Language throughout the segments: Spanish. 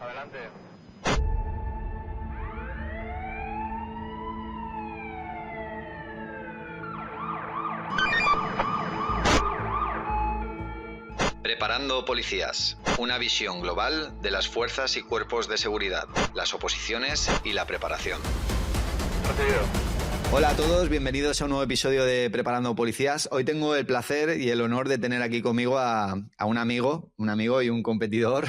Adelante. Preparando policías. Una visión global de las fuerzas y cuerpos de seguridad, las oposiciones y la preparación. Recibido. Hola a todos, bienvenidos a un nuevo episodio de Preparando Policías. Hoy tengo el placer y el honor de tener aquí conmigo a un amigo y un competidor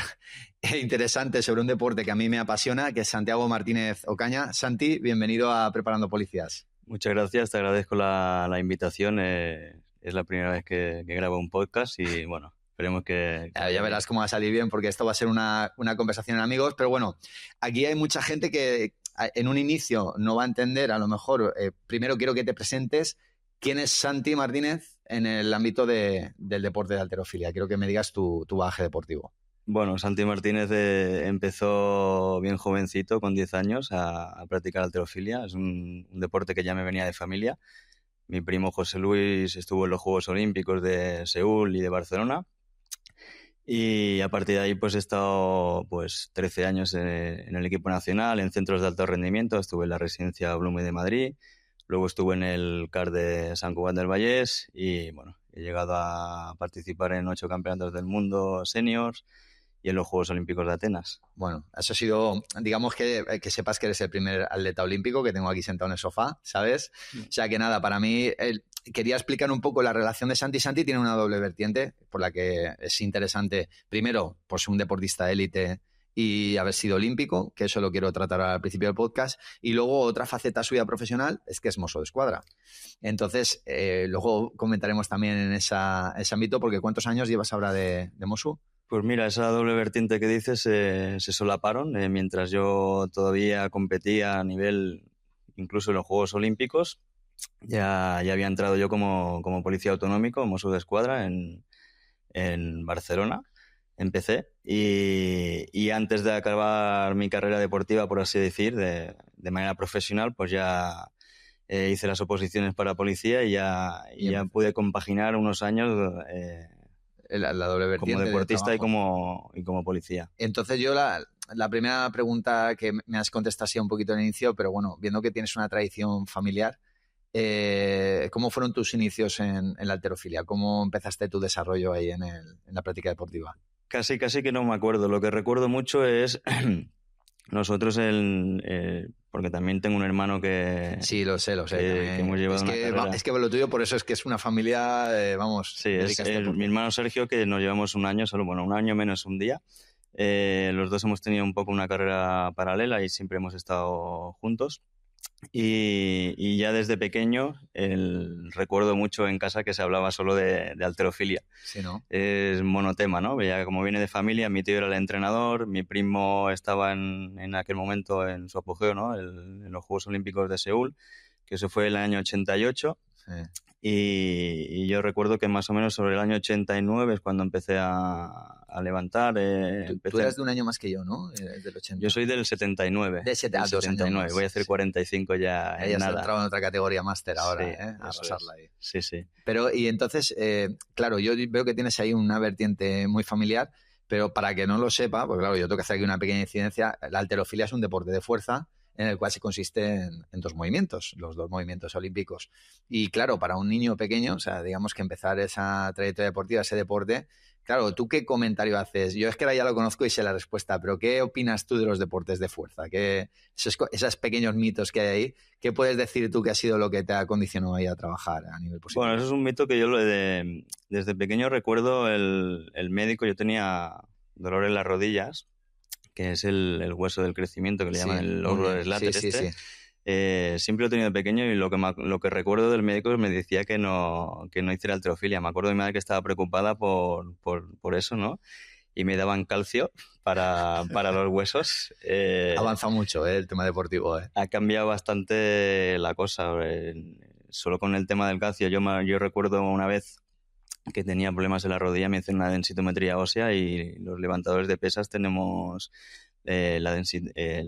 interesante sobre un deporte que a mí me apasiona, que es Santiago Martínez Ocaña. Santi, bienvenido a Preparando Policías. Muchas gracias, te agradezco la invitación. Es la primera vez que grabo un podcast y bueno, esperemos que ya verás cómo va a salir bien, porque esto va a ser una conversación en amigos, pero bueno, aquí hay mucha gente que en un inicio no va a entender, a lo mejor, primero quiero que te presentes. ¿Quién es Santi Martínez en el ámbito del deporte de halterofilia? Quiero que me digas tu bagaje deportivo. Bueno, Santi Martínez empezó bien jovencito, con 10 años, a practicar halterofilia. Es un deporte que ya me venía de familia. Mi primo José Luis estuvo en los Juegos Olímpicos de Seúl y de Barcelona. Y a partir de ahí pues he estado 13 años en el equipo nacional, en centros de alto rendimiento. Estuve en la residencia Blume de Madrid, luego estuve en el CAR de Sant Cugat del Vallès y bueno, he llegado a participar en 8 campeonatos del mundo seniors y en los Juegos Olímpicos de Atenas. Bueno, eso ha sido, digamos que sepas que eres el primer atleta olímpico que tengo aquí sentado en el sofá, ¿sabes? O sea que nada, para mí quería explicar un poco la relación de Santi. Santi tiene una doble vertiente por la que es interesante. Primero, por ser un deportista élite y haber sido olímpico, que eso lo quiero tratar al principio del podcast. Y luego otra faceta suya profesional es que es mozo de escuadra. Entonces, luego comentaremos también en ese ámbito, porque ¿cuántos años llevas ahora de mozo? Pues mira, esa doble vertiente que dices se solaparon. Mientras yo todavía competía a nivel, incluso en los Juegos Olímpicos, ya había entrado yo como policía autonómico, mozo de escuadra en Barcelona. Empecé y antes de acabar mi carrera deportiva, por así decir, de manera profesional, pues ya hice las oposiciones para policía y ya pude compaginar unos años la doble vertiente como deportista y como policía. Entonces yo la primera pregunta que me has contestado así un poquito al inicio, pero bueno, viendo que tienes una tradición familiar, ¿cómo fueron tus inicios en la halterofilia? ¿Cómo empezaste tu desarrollo ahí en la práctica deportiva? Casi que no me acuerdo. Lo que recuerdo mucho es nosotros, porque también tengo un hermano que... Sí, lo sé. Que hemos llevado es que lo tuyo, por eso es que es una familia, vamos... Sí, es mi hermano Sergio, que nos llevamos un año, un año menos un día. Los dos hemos tenido un poco una carrera paralela y siempre hemos estado juntos. Y ya desde pequeño recuerdo mucho en casa que se hablaba solo de halterofilia. Sí, ¿no? Es monotema, ¿no? Ya como viene de familia, mi tío era el entrenador, mi primo estaba en aquel momento en su apogeo, ¿no? En los Juegos Olímpicos de Seúl, que eso fue el año 88. Sí. Y yo recuerdo que más o menos sobre el año 89 es cuando empecé a levantar. Tú eras de un año más que yo, ¿no? Del 80. Yo soy del 79. Del 79. Voy a hacer 45 ya en nada. Has entrado en otra categoría máster ahora, sí, a pasarla ahí. Sí, sí. Pero, y entonces, claro, yo veo que tienes ahí una vertiente muy familiar, pero para que no lo sepa, pues claro, yo tengo que hacer aquí una pequeña incidencia. La halterofilia es un deporte de fuerza en el cual se consiste en 2 movimientos, los 2 movimientos olímpicos. Y claro, para un niño pequeño, o sea, digamos que empezar esa trayectoria deportiva, ese deporte, claro, ¿tú qué comentario haces? Yo es que ahora ya lo conozco y sé la respuesta, pero ¿qué opinas tú de los deportes de fuerza? Esos pequeños mitos que hay ahí, ¿qué puedes decir tú que ha sido lo que te ha condicionado ahí a trabajar a nivel positivo? Bueno, eso es un mito que yo desde pequeño recuerdo el médico, yo tenía dolor en las rodillas, que es el hueso del crecimiento, que le llaman el óvulo láter. Sí. Siempre lo he tenido de pequeño y lo que recuerdo del médico me decía que no hiciera halterofilia. Me acuerdo de mi madre que estaba preocupada por eso, ¿no? Y me daban calcio para los huesos. Ha avanzado mucho, el tema deportivo. Ha cambiado bastante la cosa. Solo con el tema del calcio. Yo recuerdo una vez que tenía problemas en la rodilla, me hice una densitometría ósea y los levantadores de pesas tenemos la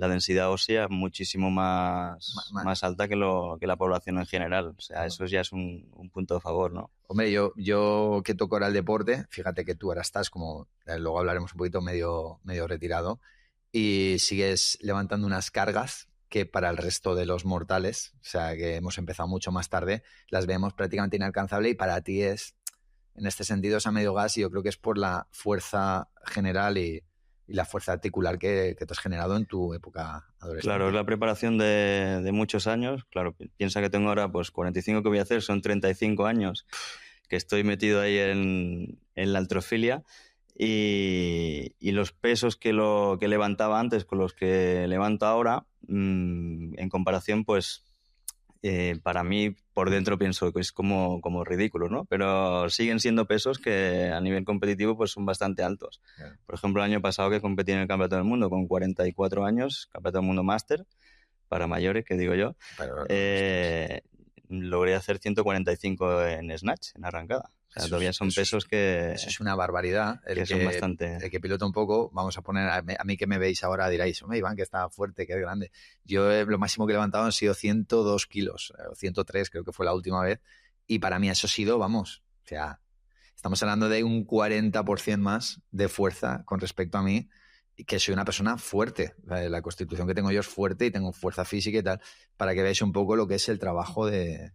densidad ósea muchísimo más alta que la población en general. O sea, eso ya es un punto a favor, ¿no? Hombre, yo que toco ahora el deporte, fíjate que tú ahora estás como, luego hablaremos un poquito medio retirado, y sigues levantando unas cargas que para el resto de los mortales, o sea, que hemos empezado mucho más tarde, las vemos prácticamente inalcanzables y para ti es, en este sentido, es a medio gas y yo creo que es por la fuerza general y la fuerza articular que te has generado en tu época adolescente. Claro, es la preparación de muchos años. Claro, piensa que tengo ahora pues 45 que voy a hacer, son 35 años que estoy metido ahí en la halterofilia y los pesos que levantaba antes con los que levanto ahora, en comparación, pues para mí por dentro pienso que es como ridículo, ¿no? Pero siguen siendo pesos que a nivel competitivo pues son bastante altos. Claro. Por ejemplo, el año pasado que competí en el Campeonato del Mundo con 44 años, Campeonato del Mundo Máster, para mayores, que digo yo, Pero, logré hacer 145 en snatch, en arrancada. O sea, todavía son pesos que... Eso es una barbaridad. Que son bastante... El que pilota un poco, vamos a poner, a mí que me veis ahora diréis, hombre, Iván, que está fuerte, que es grande. Yo lo máximo que he levantado han sido 102 kilos, o 103 creo que fue la última vez, y para mí eso ha sido, vamos, o sea, estamos hablando de un 40% más de fuerza con respecto a mí, y que soy una persona fuerte. La constitución que tengo yo es fuerte y tengo fuerza física y tal, para que veáis un poco lo que es el trabajo de...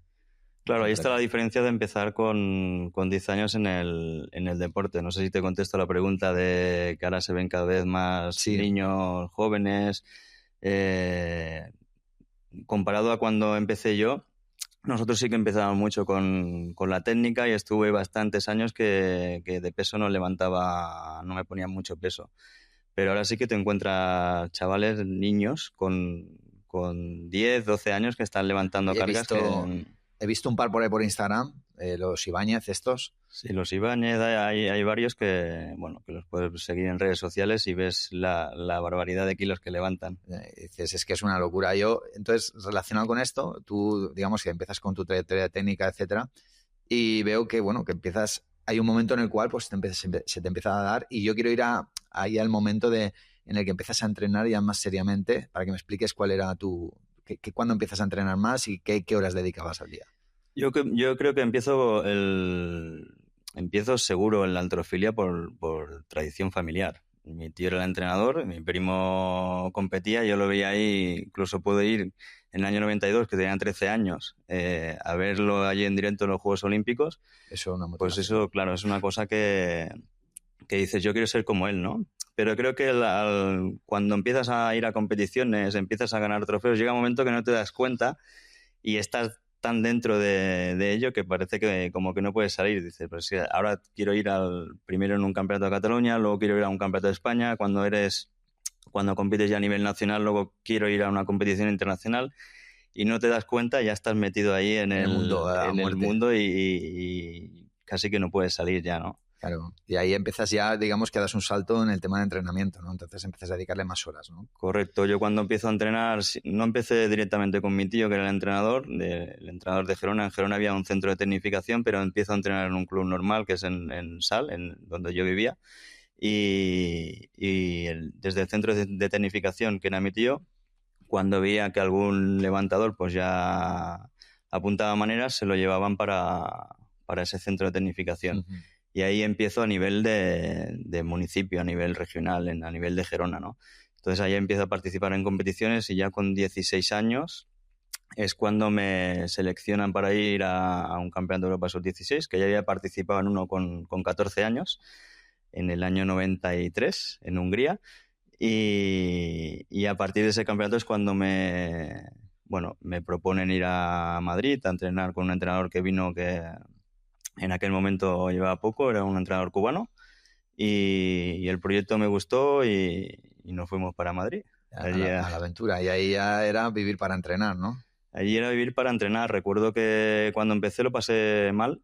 Claro, ahí está la diferencia de empezar con 10 años en el deporte. No sé si te contesto la pregunta de que ahora se ven cada vez más niños jóvenes. Comparado a cuando empecé yo, nosotros sí que empezamos mucho con la técnica y estuve bastantes años que de peso no me ponía mucho peso. Pero ahora sí que te encuentras chavales, niños con 10, 12 años que están levantando cargas He visto un par por ahí por Instagram, los Ibáñez estos. Sí, los Ibáñez, hay varios que los puedes seguir en redes sociales y ves la barbaridad de kilos que levantan. Dices, es que es una locura. Entonces, relacionado con esto, tú, digamos que empiezas con tu trayectoria técnica, etcétera, y veo que, que empiezas, hay un momento en el cual pues se te empieza a dar, y yo quiero ir ahí al momento en el que empiezas a entrenar ya más seriamente, para que me expliques cuál era ¿cuándo empiezas a entrenar más y qué horas dedicabas al día? Yo creo que empiezo seguro en la halterofilia por tradición familiar. Mi tío era el entrenador, mi primo competía, yo lo veía ahí, incluso pude ir en el año 92, que tenía 13 años, a verlo allí en directo en los Juegos Olímpicos. Eso, una motivación. Pues eso, claro, es una cosa que dices, yo quiero ser como él, ¿no? Pero creo que cuando empiezas a ir a competiciones, empiezas a ganar trofeos, llega un momento que no te das cuenta y estás tan dentro de ello que parece que como que no puedes salir. Dices, pues ahora quiero ir primero en un campeonato de Cataluña, luego quiero ir a un campeonato de España, cuando compites ya a nivel nacional, luego quiero ir a una competición internacional y no te das cuenta, ya estás metido ahí en el mundo y casi que no puedes salir ya, ¿no? Claro, y ahí empiezas ya, digamos que das un salto en el tema de entrenamiento, ¿no? Entonces empiezas a dedicarle más horas, ¿no? Correcto, yo cuando empiezo a entrenar, no empecé directamente con mi tío, que era el entrenador de Gerona. En Gerona había un centro de tecnificación, pero empiezo a entrenar en un club normal, que es en Sal, donde yo vivía. Y desde el centro de tecnificación, que era mi tío, cuando veía que algún levantador pues ya apuntaba maneras, se lo llevaban para ese centro de tecnificación. Uh-huh. Y ahí empiezo a nivel de municipio, a nivel regional, a nivel de Gerona, ¿no? Entonces ahí empiezo a participar en competiciones y ya con 16 años es cuando me seleccionan para ir a un campeonato de Europa Sub-16, que ya había participado en uno con 14 años, en el año 93, en Hungría. Y a partir de ese campeonato es cuando me proponen ir a Madrid a entrenar con un entrenador que vino que en aquel momento llevaba poco, era un entrenador cubano, y el proyecto me gustó y nos fuimos para Madrid. A la aventura, y ahí ya era vivir para entrenar, ¿no? Allí era vivir para entrenar. Recuerdo que cuando empecé lo pasé mal,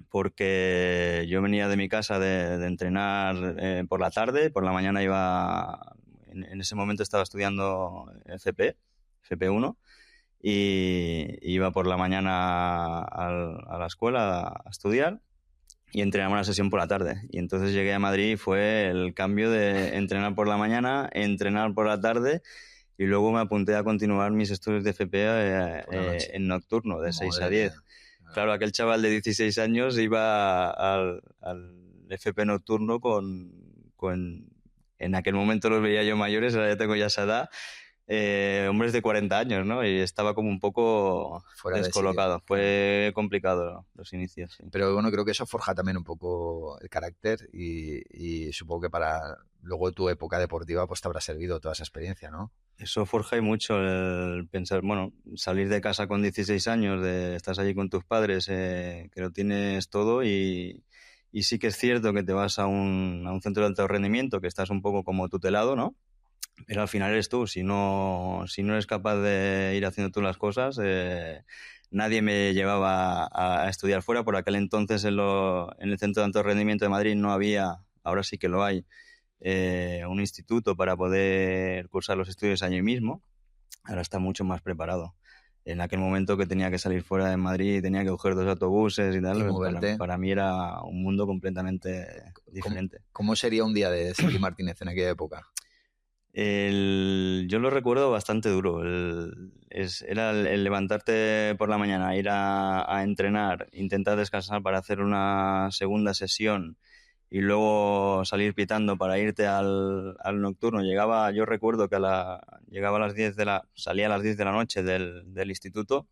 porque yo venía de mi casa de entrenar por la tarde, por la mañana en ese momento estaba estudiando FP1, y iba por la mañana a la escuela a estudiar y entrenaba una sesión por la tarde. Y entonces llegué a Madrid y fue el cambio de entrenar por la mañana, entrenar por la tarde, y luego me apunté a continuar mis estudios de FP en nocturno, de 6 a 10. Claro, aquel chaval de 16 años iba al FP nocturno en aquel momento los veía yo mayores, ahora ya tengo ya esa edad, hombres de 40 años, ¿no? Y estaba como un poco Fuera de descolocado. sitio. Fue complicado los inicios, sí. Pero bueno, creo que eso forja también un poco el carácter y supongo que para luego tu época deportiva pues te habrá servido toda esa experiencia, ¿no? Eso forja y mucho el pensar, bueno, salir de casa con 16 años, estás allí con tus padres, que lo tienes todo y sí que es cierto que te vas a un centro de alto rendimiento, que estás un poco como tutelado, ¿no? Pero al final eres tú, si no eres capaz de ir haciendo tú las cosas, nadie me llevaba a estudiar fuera. Por aquel entonces en el Centro de Alto Rendimiento de Madrid no había, ahora sí que lo hay, un instituto para poder cursar los estudios allí mismo. Ahora está mucho más preparado. En aquel momento que tenía que salir fuera de Madrid, tenía que coger 2 autobuses y tal, Y para, moverte. para mí era un mundo completamente diferente. ¿Cómo sería un día de Sergi Martínez en aquella época? Yo lo recuerdo bastante duro. Era el levantarte por la mañana, ir a entrenar, intentar descansar para hacer una segunda sesión y luego salir pitando para irte al nocturno. Yo recuerdo que llegaba a las 10 salía a las 10 de la noche del instituto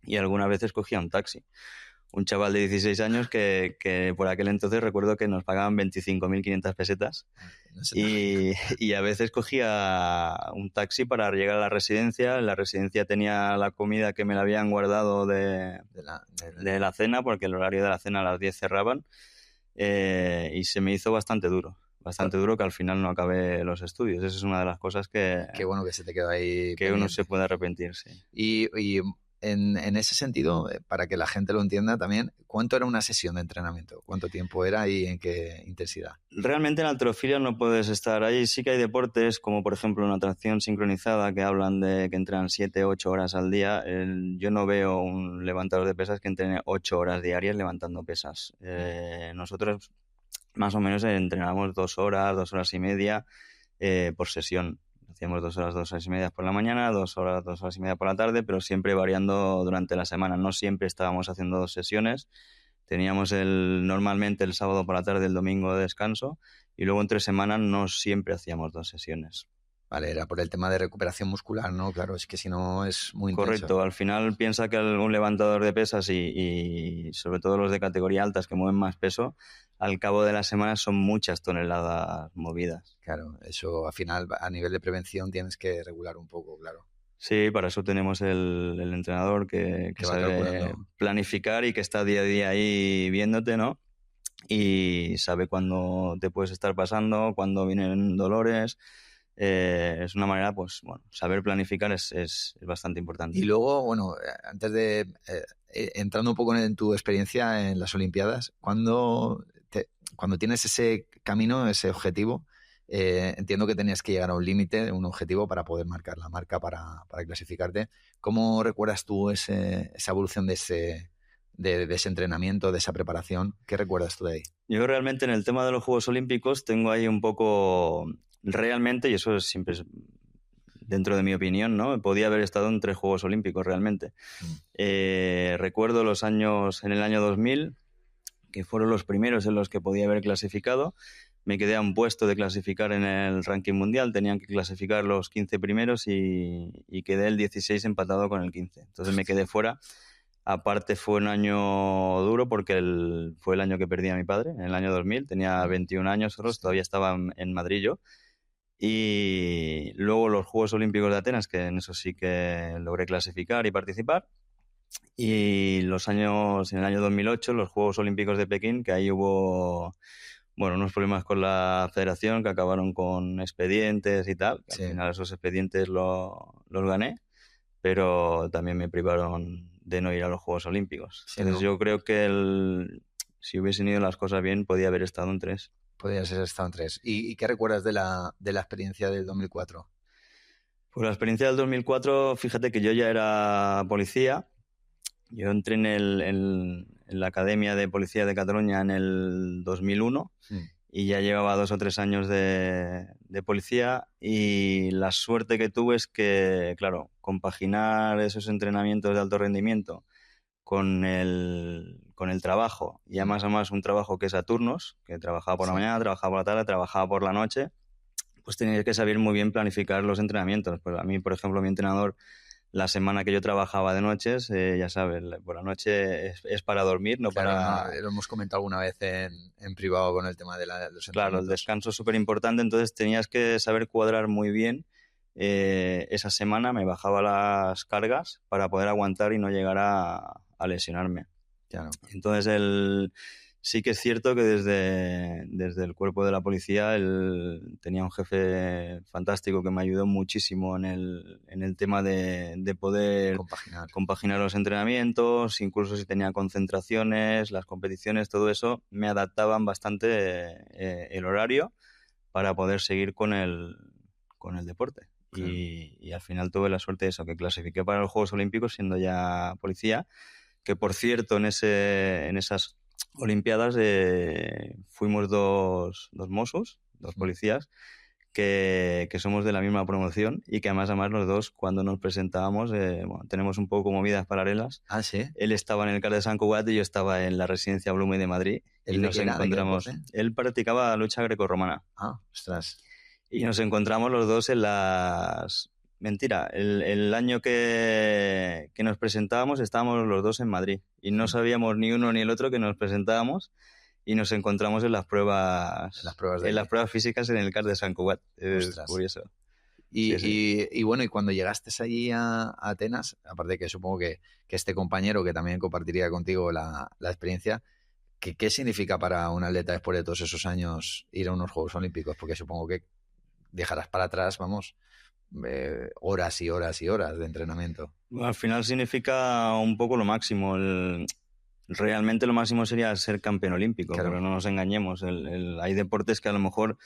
y algunas veces cogía un taxi. Un chaval de 16 años que por aquel entonces recuerdo que nos pagaban 25.500 pesetas No sé, y a veces cogía un taxi para llegar a la residencia. En la residencia tenía la comida que me la habían guardado de la cena, porque el horario de la cena a las 10 cerraban, y se me hizo bastante duro que al final no acabé los estudios. Esa es una de las cosas Qué bueno que se te quedó ahí que uno pendiente. se puede arrepentir, sí. Y en ese sentido, para que la gente lo entienda también, ¿cuánto era una sesión de entrenamiento? ¿Cuánto tiempo era y en qué intensidad? Realmente en halterofilia no puedes estar ahí. Sí que hay deportes como por ejemplo natación sincronizada que hablan de que entrenan 7, 8 horas al día. Yo no veo un levantador de pesas que entrene 8 horas diarias levantando pesas. Nosotros más o menos entrenamos 2 horas, 2 horas y media por sesión. Hacíamos 2 horas, 2 horas y media por la mañana, 2 horas, 2 horas y media por la tarde, pero siempre variando durante la semana. No siempre estábamos haciendo 2 sesiones. Teníamos normalmente el sábado por la tarde, el domingo de descanso, y luego entre semana no siempre hacíamos 2 sesiones. Vale, era por el tema de recuperación muscular, ¿no? Claro, es que si no es muy intenso. Correcto, al final piensa que un levantador de pesas y sobre todo los de categoría altas que mueven más peso, al cabo de la semana son muchas toneladas movidas. Claro, eso al final a nivel de prevención tienes que regular un poco, claro. Sí, para eso tenemos el entrenador que va sabe calculando. planificar y que está día a día ahí viéndote, ¿no? Y sabe cuándo te puedes estar pasando, cuándo vienen dolores. Es una manera, pues, bueno, saber planificar es bastante importante. Y luego, bueno, antes de entrando un poco en tu experiencia en las Olimpiadas, cuando tienes ese camino, ese objetivo, entiendo que tenías que llegar a un límite, un objetivo para poder marcar la marca para clasificarte. ¿Cómo recuerdas tú esa evolución de ese entrenamiento, de esa preparación? ¿Qué recuerdas tú de ahí? Yo realmente en el tema de los Juegos Olímpicos tengo ahí un poco, realmente, y eso siempre es dentro de mi opinión, ¿no? Podía haber estado en 3 Juegos Olímpicos realmente. Recuerdo en el año 2000, que fueron los primeros en los que podía haber clasificado. Me quedé a un puesto de clasificar en el ranking mundial, tenían que clasificar los 15 primeros y quedé el 16 empatado con el 15. Entonces me quedé fuera. Aparte fue un año duro porque fue el año que perdí a mi padre, en el año 2000. Tenía 21 años, todavía estaba en Madrid yo. Y luego los Juegos Olímpicos de Atenas, que en eso sí que logré clasificar y participar. Y en el año 2008, los Juegos Olímpicos de Pekín, que ahí hubo, bueno, unos problemas con la federación que acabaron con expedientes y tal. Sí. Al final esos expedientes los gané, pero también me privaron de no ir a los Juegos Olímpicos. Sí, Entonces ¿no? yo creo que si hubiesen ido las cosas bien, podía haber estado en 3. Podrías haber estado en 3. ¿Y qué recuerdas de la experiencia del 2004? Pues la experiencia del 2004, fíjate que yo ya era policía. Yo entré en la Academia de Policía de Cataluña en el 2001 y ya llevaba 2 o 3 años de policía, y la suerte que tuve es que, claro, compaginar esos entrenamientos de alto rendimiento con el trabajo, y además un trabajo que es a turnos, que trabajaba por la mañana, trabajaba por la tarde, trabajaba por la noche, pues tenías que saber muy bien planificar los entrenamientos. Pues a mí, por ejemplo, mi entrenador, la semana que yo trabajaba de noches, ya sabes, por la noche es para dormir, no Claro, para... no, lo hemos comentado alguna vez en privado con el tema de los Claro, el entrenamientos. descanso es súper importante, entonces tenías que saber cuadrar muy bien. Esa semana me bajaba las cargas para poder aguantar y no llegar a lesionarme. Claro. Entonces, sí que es cierto que desde el cuerpo de la policía tenía un jefe fantástico que me ayudó muchísimo en el tema de poder compaginar los entrenamientos, incluso si tenía concentraciones, las competiciones, todo eso, me adaptaban bastante el horario para poder seguir con el deporte. Claro. Y al final tuve la suerte de eso, que clasifiqué para los Juegos Olímpicos siendo ya policía, que por cierto en esas Olimpiadas fuimos dos Mossos, dos policías, que somos de la misma promoción y que además los dos cuando nos presentábamos tenemos un poco como vidas paralelas. Ah, ¿sí? Él estaba en el CAR de Sant Cugat y yo estaba en la residencia Blume de Madrid. Y nos encontramos. Él practicaba lucha grecorromana. Ah, ostras. Y nos encontramos los dos en las... Mentira, el año que nos presentábamos estábamos los dos en Madrid y no sabíamos ni uno ni el otro que nos presentábamos y nos encontramos en las pruebas físicas en el CAR de Sant Cugat. Es curioso. Y bueno, y cuando llegaste allí a Atenas, aparte de que supongo que este compañero que también compartiría contigo la experiencia, ¿qué significa para un atleta después de todos esos años ir a unos Juegos Olímpicos? Porque supongo que dejarás para atrás, vamos, horas y horas y horas de entrenamiento. Bueno, al final significa un poco lo máximo. Realmente lo máximo sería ser campeón olímpico, claro. Pero no nos engañemos. Hay deportes que a lo mejor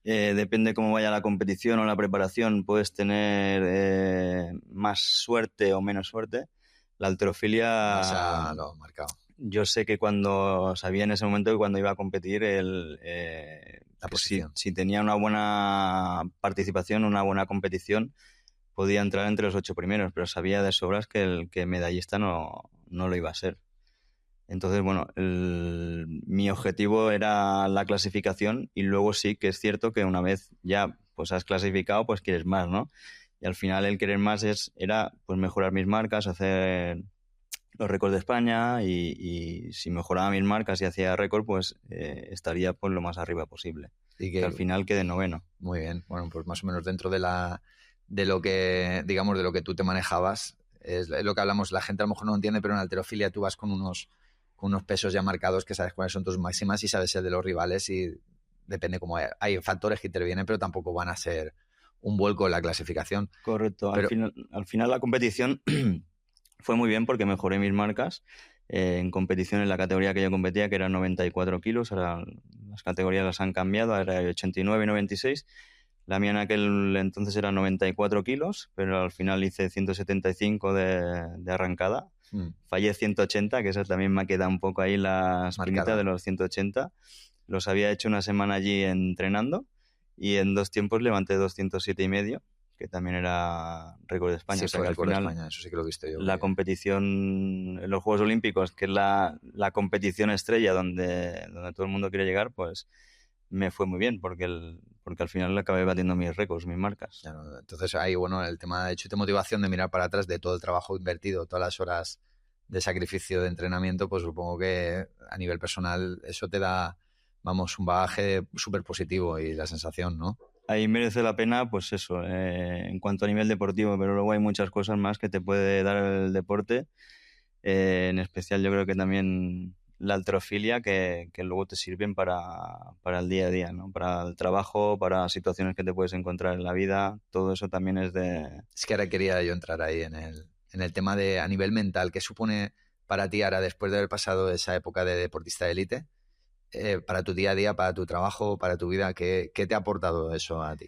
depende cómo vaya la competición o la preparación, puedes tener más suerte o menos suerte. La halterofilia... lo marcado. Yo sé que sabía en ese momento que cuando iba a competir, si tenía una buena participación, una buena competición, podía entrar entre los 8 primeros, pero sabía de sobras que el medallista no lo iba a ser. Entonces, bueno, mi objetivo era la clasificación y luego sí que es cierto que una vez ya pues has clasificado, pues quieres más, ¿no? Y al final el querer más era pues mejorar mis marcas, hacer los récords de España y si mejoraba mis marcas y hacía récord, pues estaría pues lo más arriba posible. Y que al final quede noveno. Muy bien, bueno, pues más o menos dentro de lo que, digamos, de lo que tú te manejabas, es lo que hablamos, la gente a lo mejor no entiende, pero en halterofilia tú vas con unos pesos ya marcados que sabes cuáles son tus máximas y sabes el de los rivales y depende cómo hay factores que intervienen, pero tampoco van a ser un vuelco en la clasificación. Correcto, pero... al final la competición... Fue muy bien porque mejoré mis marcas en competición en la categoría que yo competía, que eran 94 kilos. Ahora las categorías las han cambiado, ahora 89 y 96. La mía en aquel entonces era 94 kilos, pero al final hice 175 de arrancada. Fallé 180, que eso también me ha quedado un poco ahí la espinita de los 180. Los había hecho una semana allí entrenando y en 2 tiempos levanté 207,5. Que también era récord de España. Sí, o sea, que al récord de final, España, eso sí que lo he visto yo. La competición en los Juegos Olímpicos, que es la competición estrella donde todo el mundo quiere llegar, pues me fue muy bien, porque al final acabé batiendo mis récords, mis marcas. Claro, entonces ahí, bueno, el tema de hecho de motivación de mirar para atrás de todo el trabajo invertido, todas las horas de sacrificio de entrenamiento, pues supongo que a nivel personal eso te da, vamos, un bagaje súper positivo y la sensación, ¿no? Ahí merece la pena, pues eso, en cuanto a nivel deportivo, pero luego hay muchas cosas más que te puede dar el deporte, en especial yo creo que también la halterofilia, que luego te sirven para el día a día, ¿no? Para el trabajo, para situaciones que te puedes encontrar en la vida, todo eso también es de... Es que ahora quería yo entrar ahí en el tema de a nivel mental, ¿qué supone para ti ahora, después de haber pasado esa época de deportista de élite? Para tu día a día, para tu trabajo, para tu vida, ¿qué te ha aportado eso a ti?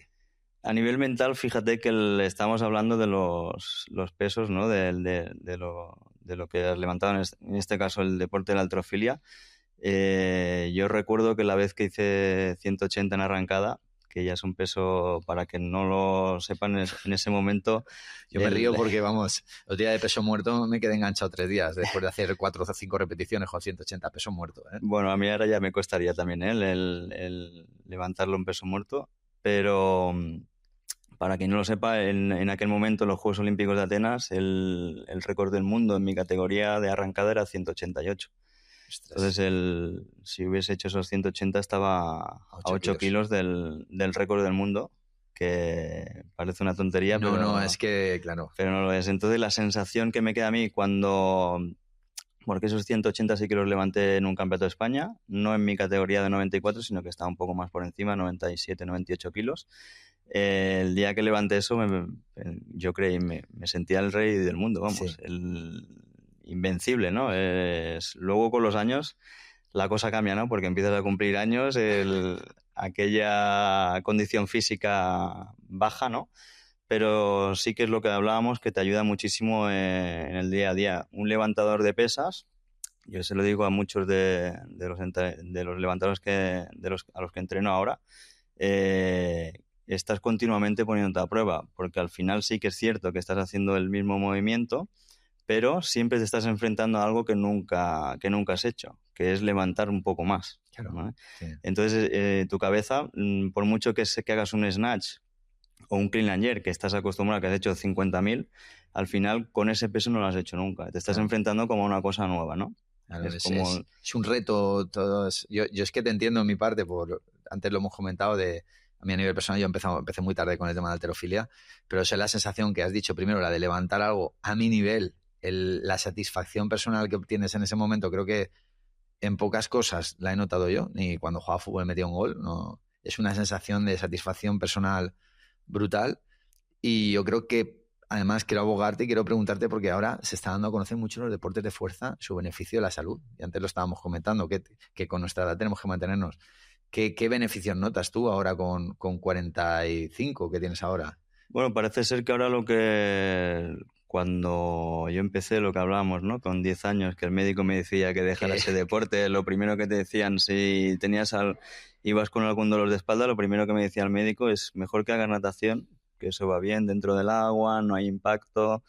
A nivel mental, fíjate que estamos hablando de los pesos, ¿no? De lo que has levantado, en este caso el deporte de la halterofilia. Yo recuerdo que la vez que hice 180 en arrancada, que ya es un peso, para que no lo sepan, en ese momento... Yo me río porque, vamos, los días de peso muerto me quedé enganchado 3 días después de hacer 4 o 5 repeticiones con 180 peso muerto, ¿eh? Bueno, a mí ahora ya me costaría también el levantarlo en peso muerto. pero para quien no lo sepa, en aquel momento en los Juegos Olímpicos de Atenas el récord del mundo en mi categoría de arrancada era 188. Ostras. Entonces, si hubiese hecho esos 180 estaba a 8 kilos del récord del mundo, que parece una tontería, No, es que, claro. pero no lo es. Entonces la sensación que me queda a mí porque esos 180 sí que los levanté en un campeonato de España, no en mi categoría de 94, sino que estaba un poco más por encima, 97, 98 kilos. El día que levanté eso, yo creí, me sentía el rey del mundo, vamos, Sí. el invencible, ¿no? Luego con los años la cosa cambia, ¿no? Porque empiezas a cumplir años, aquella condición física baja, ¿no? Pero sí que es lo que hablábamos, que te ayuda muchísimo en el día a día. Un levantador de pesas, yo se lo digo a muchos de los levantadores a los que entreno ahora, estás continuamente poniéndote a prueba, porque al final sí que es cierto que estás haciendo el mismo movimiento, pero siempre te estás enfrentando a algo que nunca has hecho, que es levantar un poco más. Claro, ¿vale? sí. Entonces, tu cabeza, por mucho que hagas un snatch o un clean and jerk, que estás acostumbrado, que has hecho 50.000, al final con ese peso no lo has hecho nunca. Te estás enfrentando como a una cosa nueva, ¿no? Claro, es un reto. Yo es que te entiendo en mi parte, antes lo hemos comentado, a mí a nivel personal yo empecé muy tarde con el tema de halterofilia, pero es la sensación que has dicho primero, la de levantar algo a mi nivel, la satisfacción personal que obtienes en ese momento, creo que en pocas cosas la he notado yo, ni cuando jugaba fútbol metía un gol, no, es una sensación de satisfacción personal brutal. Y yo creo que además quiero abogarte y quiero preguntarte, porque ahora se está dando a conocer mucho los deportes de fuerza, su beneficio de la salud. Y antes lo estábamos comentando, que con nuestra edad tenemos que mantenernos. ¿Qué beneficios notas tú ahora con 45 que tienes ahora? Bueno, parece ser que ahora cuando yo empecé, lo que hablábamos, ¿no? Con 10 años, que el médico me decía que dejara ese deporte, lo primero que te decían, si ibas con algún dolor de espalda, lo primero que me decía el médico es mejor que hagas natación, que eso va bien dentro del agua, no hay impacto,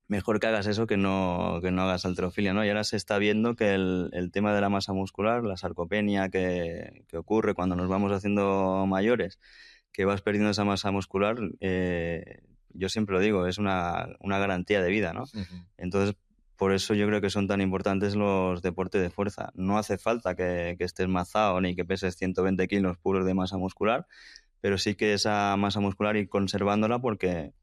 mejor que hagas eso que no hagas halterofilia, ¿no? Y ahora se está viendo que el tema de la masa muscular, la sarcopenia que ocurre cuando nos vamos haciendo mayores, que vas perdiendo esa masa muscular, yo siempre lo digo, es una garantía de vida, ¿no? Uh-huh. Entonces, por eso yo creo que son tan importantes los deportes de fuerza. No hace falta que estés mazado ni que peses 120 kilos puros de masa muscular, pero sí que esa masa muscular ir conservándola, porque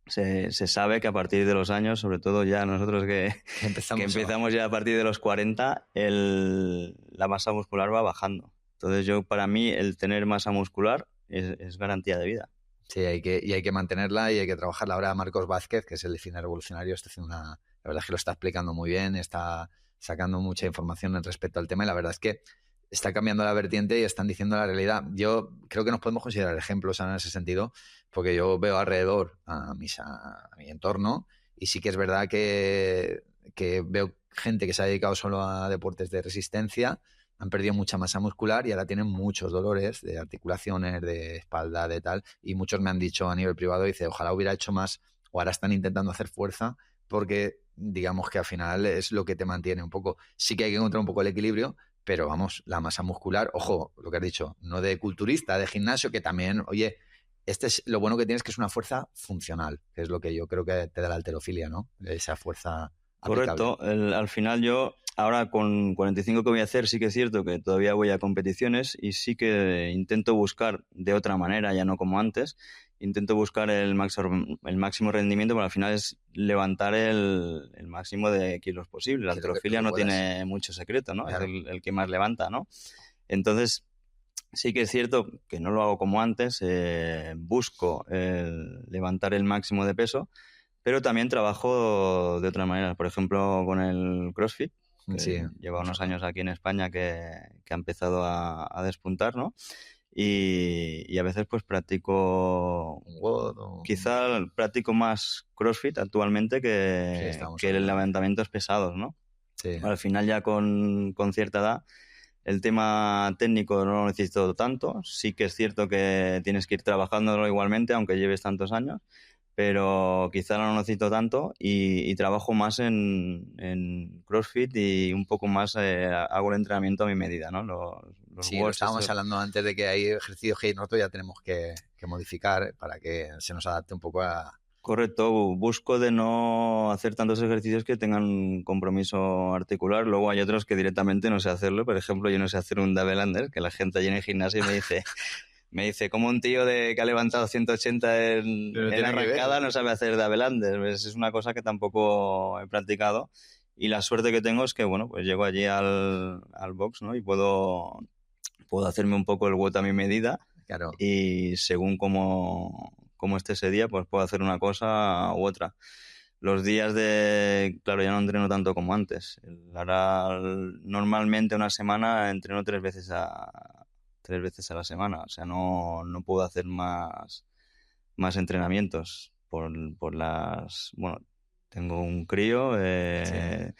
se sabe que a partir de los años, sobre todo ya nosotros que empezamos ya a partir de los 40, la masa muscular va bajando. Entonces para mí el tener masa muscular es garantía de vida. Sí, hay que mantenerla y hay que trabajarla. Ahora Marcos Vázquez, que es el definer revolucionario, está haciendo la verdad es que lo está explicando muy bien, está sacando mucha información respecto al tema, y la verdad es que está cambiando la vertiente y están diciendo la realidad. Yo creo que nos podemos considerar ejemplos en ese sentido, porque yo veo alrededor a mi entorno, y sí que es verdad que veo gente que se ha dedicado solo a deportes de resistencia, han perdido mucha masa muscular y ahora tienen muchos dolores de articulaciones, de espalda, de tal, y muchos me han dicho a nivel privado, dice, ojalá hubiera hecho más, o ahora están intentando hacer fuerza, porque digamos que al final es lo que te mantiene un poco. Sí que hay que encontrar un poco el equilibrio, pero vamos, la masa muscular, ojo, lo que has dicho, no de culturista, de gimnasio, que también, oye, lo bueno que tienes, que es una fuerza funcional, que es lo que yo creo que te da la halterofilia, ¿no? Esa fuerza aplicable. Correcto. Al final yo, ahora con 45 que voy a hacer, sí que es cierto que todavía voy a competiciones y sí que intento buscar de otra manera, ya no como antes, intento buscar el máximo rendimiento, pero al final es levantar el máximo de kilos posible. La halterofilia no tiene mucho secreto, ¿no? Claro. Es el que más levanta, ¿no? Entonces, sí que es cierto que no lo hago como antes, busco levantar el máximo de peso, pero también trabajo de otra manera. Por ejemplo, con el CrossFit, que sí, lleva unos años aquí en España que ha empezado a despuntar, ¿no? Y a veces pues practico, quizá practico más CrossFit actualmente que levantamientos pesados, ¿no? Sí. Al final ya con cierta edad el tema técnico no lo necesito tanto. Sí que es cierto que tienes que ir trabajándolo igualmente, aunque lleves tantos años, pero quizá no lo necesito tanto y trabajo más en CrossFit y un poco más hago el entrenamiento a mi medida, ¿no? Los Sí, lo watts, estábamos hablando antes de que hay ejercicios que nosotros ya tenemos que modificar para que se nos adapte un poco a... Correcto, busco de no hacer tantos ejercicios que tengan un compromiso articular. Luego hay otros que directamente no sé hacerlo. Por ejemplo, yo no sé hacer un double under, que la gente allí en el gimnasio me dice, como un tío que ha levantado 180 en arrancada no sabe hacer double under. Pues es una cosa que tampoco he practicado. Y la suerte que tengo es que, bueno, pues llego allí al box, ¿no? Y puedo hacerme un poco el WOD a mi medida. Claro. Y según cómo esté ese día, pues puedo hacer una cosa u otra. Los días claro, ya no entreno tanto como antes. Ahora, normalmente una semana entreno 3 veces a la semana. O sea, no puedo hacer más entrenamientos bueno, tengo un crío, Sí.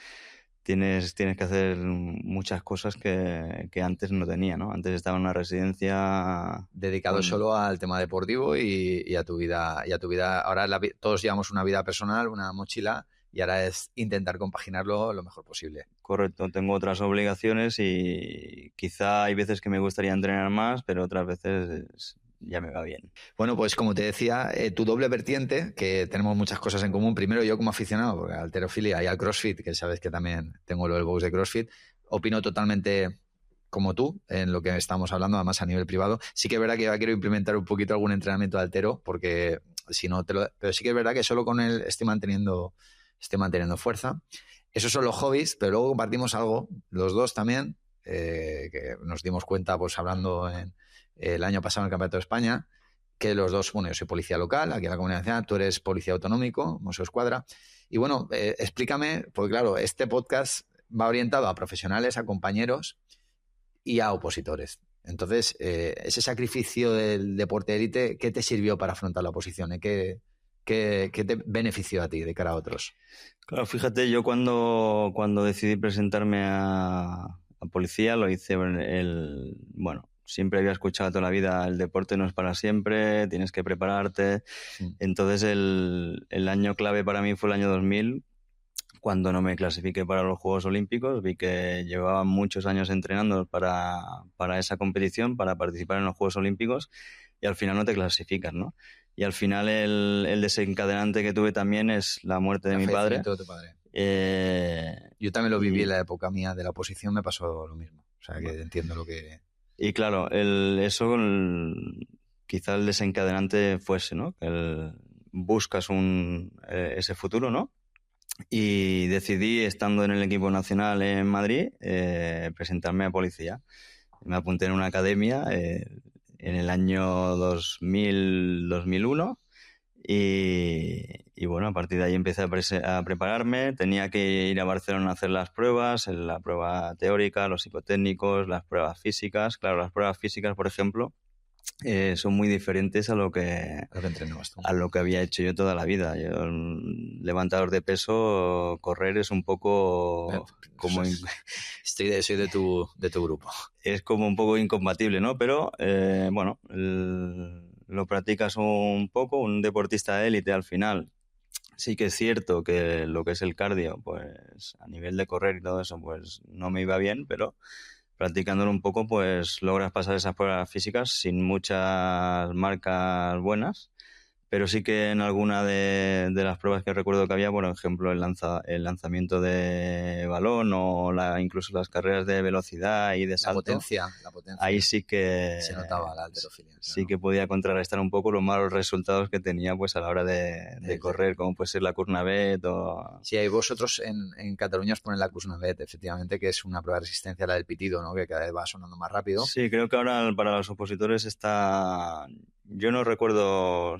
Tienes que hacer muchas cosas que antes no tenía, ¿no? Antes estaba en una residencia Dedicado solo al tema deportivo y a tu vida. Ahora todos llevamos una vida personal, una mochila, y ahora es intentar compaginarlo lo mejor posible. Correcto, tengo otras obligaciones y quizá hay veces que me gustaría entrenar más, pero otras veces ya me va bien. Bueno, pues como te decía, tu doble vertiente, que tenemos muchas cosas en común. Primero, yo como aficionado, porque a la halterofilia y al CrossFit, que sabes que también tengo lo del box de CrossFit, opino totalmente como tú en lo que estamos hablando, además a nivel privado. Sí que es verdad que yo quiero implementar un poquito algún entrenamiento de haltero, porque si no pero sí que es verdad que solo con él estoy manteniendo fuerza. Esos son los hobbies, pero luego compartimos algo, los dos también, que nos dimos cuenta pues hablando el año pasado en el Campeonato de España, que los dos, bueno, yo soy policía local, aquí en la Comunidad Nacional, tú eres policía autonómico, Mossos Escuadra, y bueno, explícame, porque claro, este podcast va orientado a profesionales, a compañeros y a opositores. Entonces, ese sacrificio del deporte de élite, ¿qué te sirvió para afrontar la oposición? ¿Qué te benefició a ti de cara a otros? Claro, fíjate, yo cuando decidí presentarme a policía lo hice bueno, siempre había escuchado toda la vida, el deporte no es para siempre, tienes que prepararte. Sí. Entonces el año clave para mí fue el año 2000, cuando no me clasifiqué para los Juegos Olímpicos. Vi que llevaba muchos años entrenando para esa competición, para participar en los Juegos Olímpicos, y al final no te clasificas, ¿no? Y al final el desencadenante que tuve también es la muerte de mi padre. De tu padre. Yo también lo viví en la época mía de la oposición, me pasó lo mismo. O sea, que entiendo lo que... Y claro, quizá el desencadenante fuese, ¿no? Que buscas ese futuro, ¿no? Y decidí, estando en el equipo nacional en Madrid, presentarme a policía. Me apunté en una academia en el año 2001 y bueno, a partir de ahí empecé a prepararme. Tenía que ir a Barcelona a hacer las pruebas, la prueba teórica, los psicotécnicos, las pruebas físicas. Claro, las pruebas físicas, por ejemplo, son muy diferentes a lo que había hecho yo toda la vida. Yo, levantador de peso, correr es un poco como... soy de tu grupo. Es como un poco incompatible, ¿no? Pero, bueno, lo practicas un poco, un deportista de élite al final. Sí que es cierto que lo que es el cardio, pues a nivel de correr y todo eso, pues no me iba bien, pero practicándolo un poco, pues logras pasar esas pruebas físicas sin muchas marcas buenas, pero sí que en alguna de las pruebas que recuerdo que había, por ejemplo, el lanzamiento de balón o incluso las carreras de velocidad y de salto. La potencia. Ahí sí que se notaba la halterofilia. Claro. Sí que podía contrarrestar un poco los malos resultados que tenía pues a la hora de correr, como puede ser la Kuurne-Bet o... Sí, hay vosotros en Cataluña os ponen la Kuurne-Bet, efectivamente, que es una prueba de resistencia a la del pitido, ¿no? Que cada vez va sonando más rápido. Sí, creo que ahora para los opositores está... Yo no recuerdo...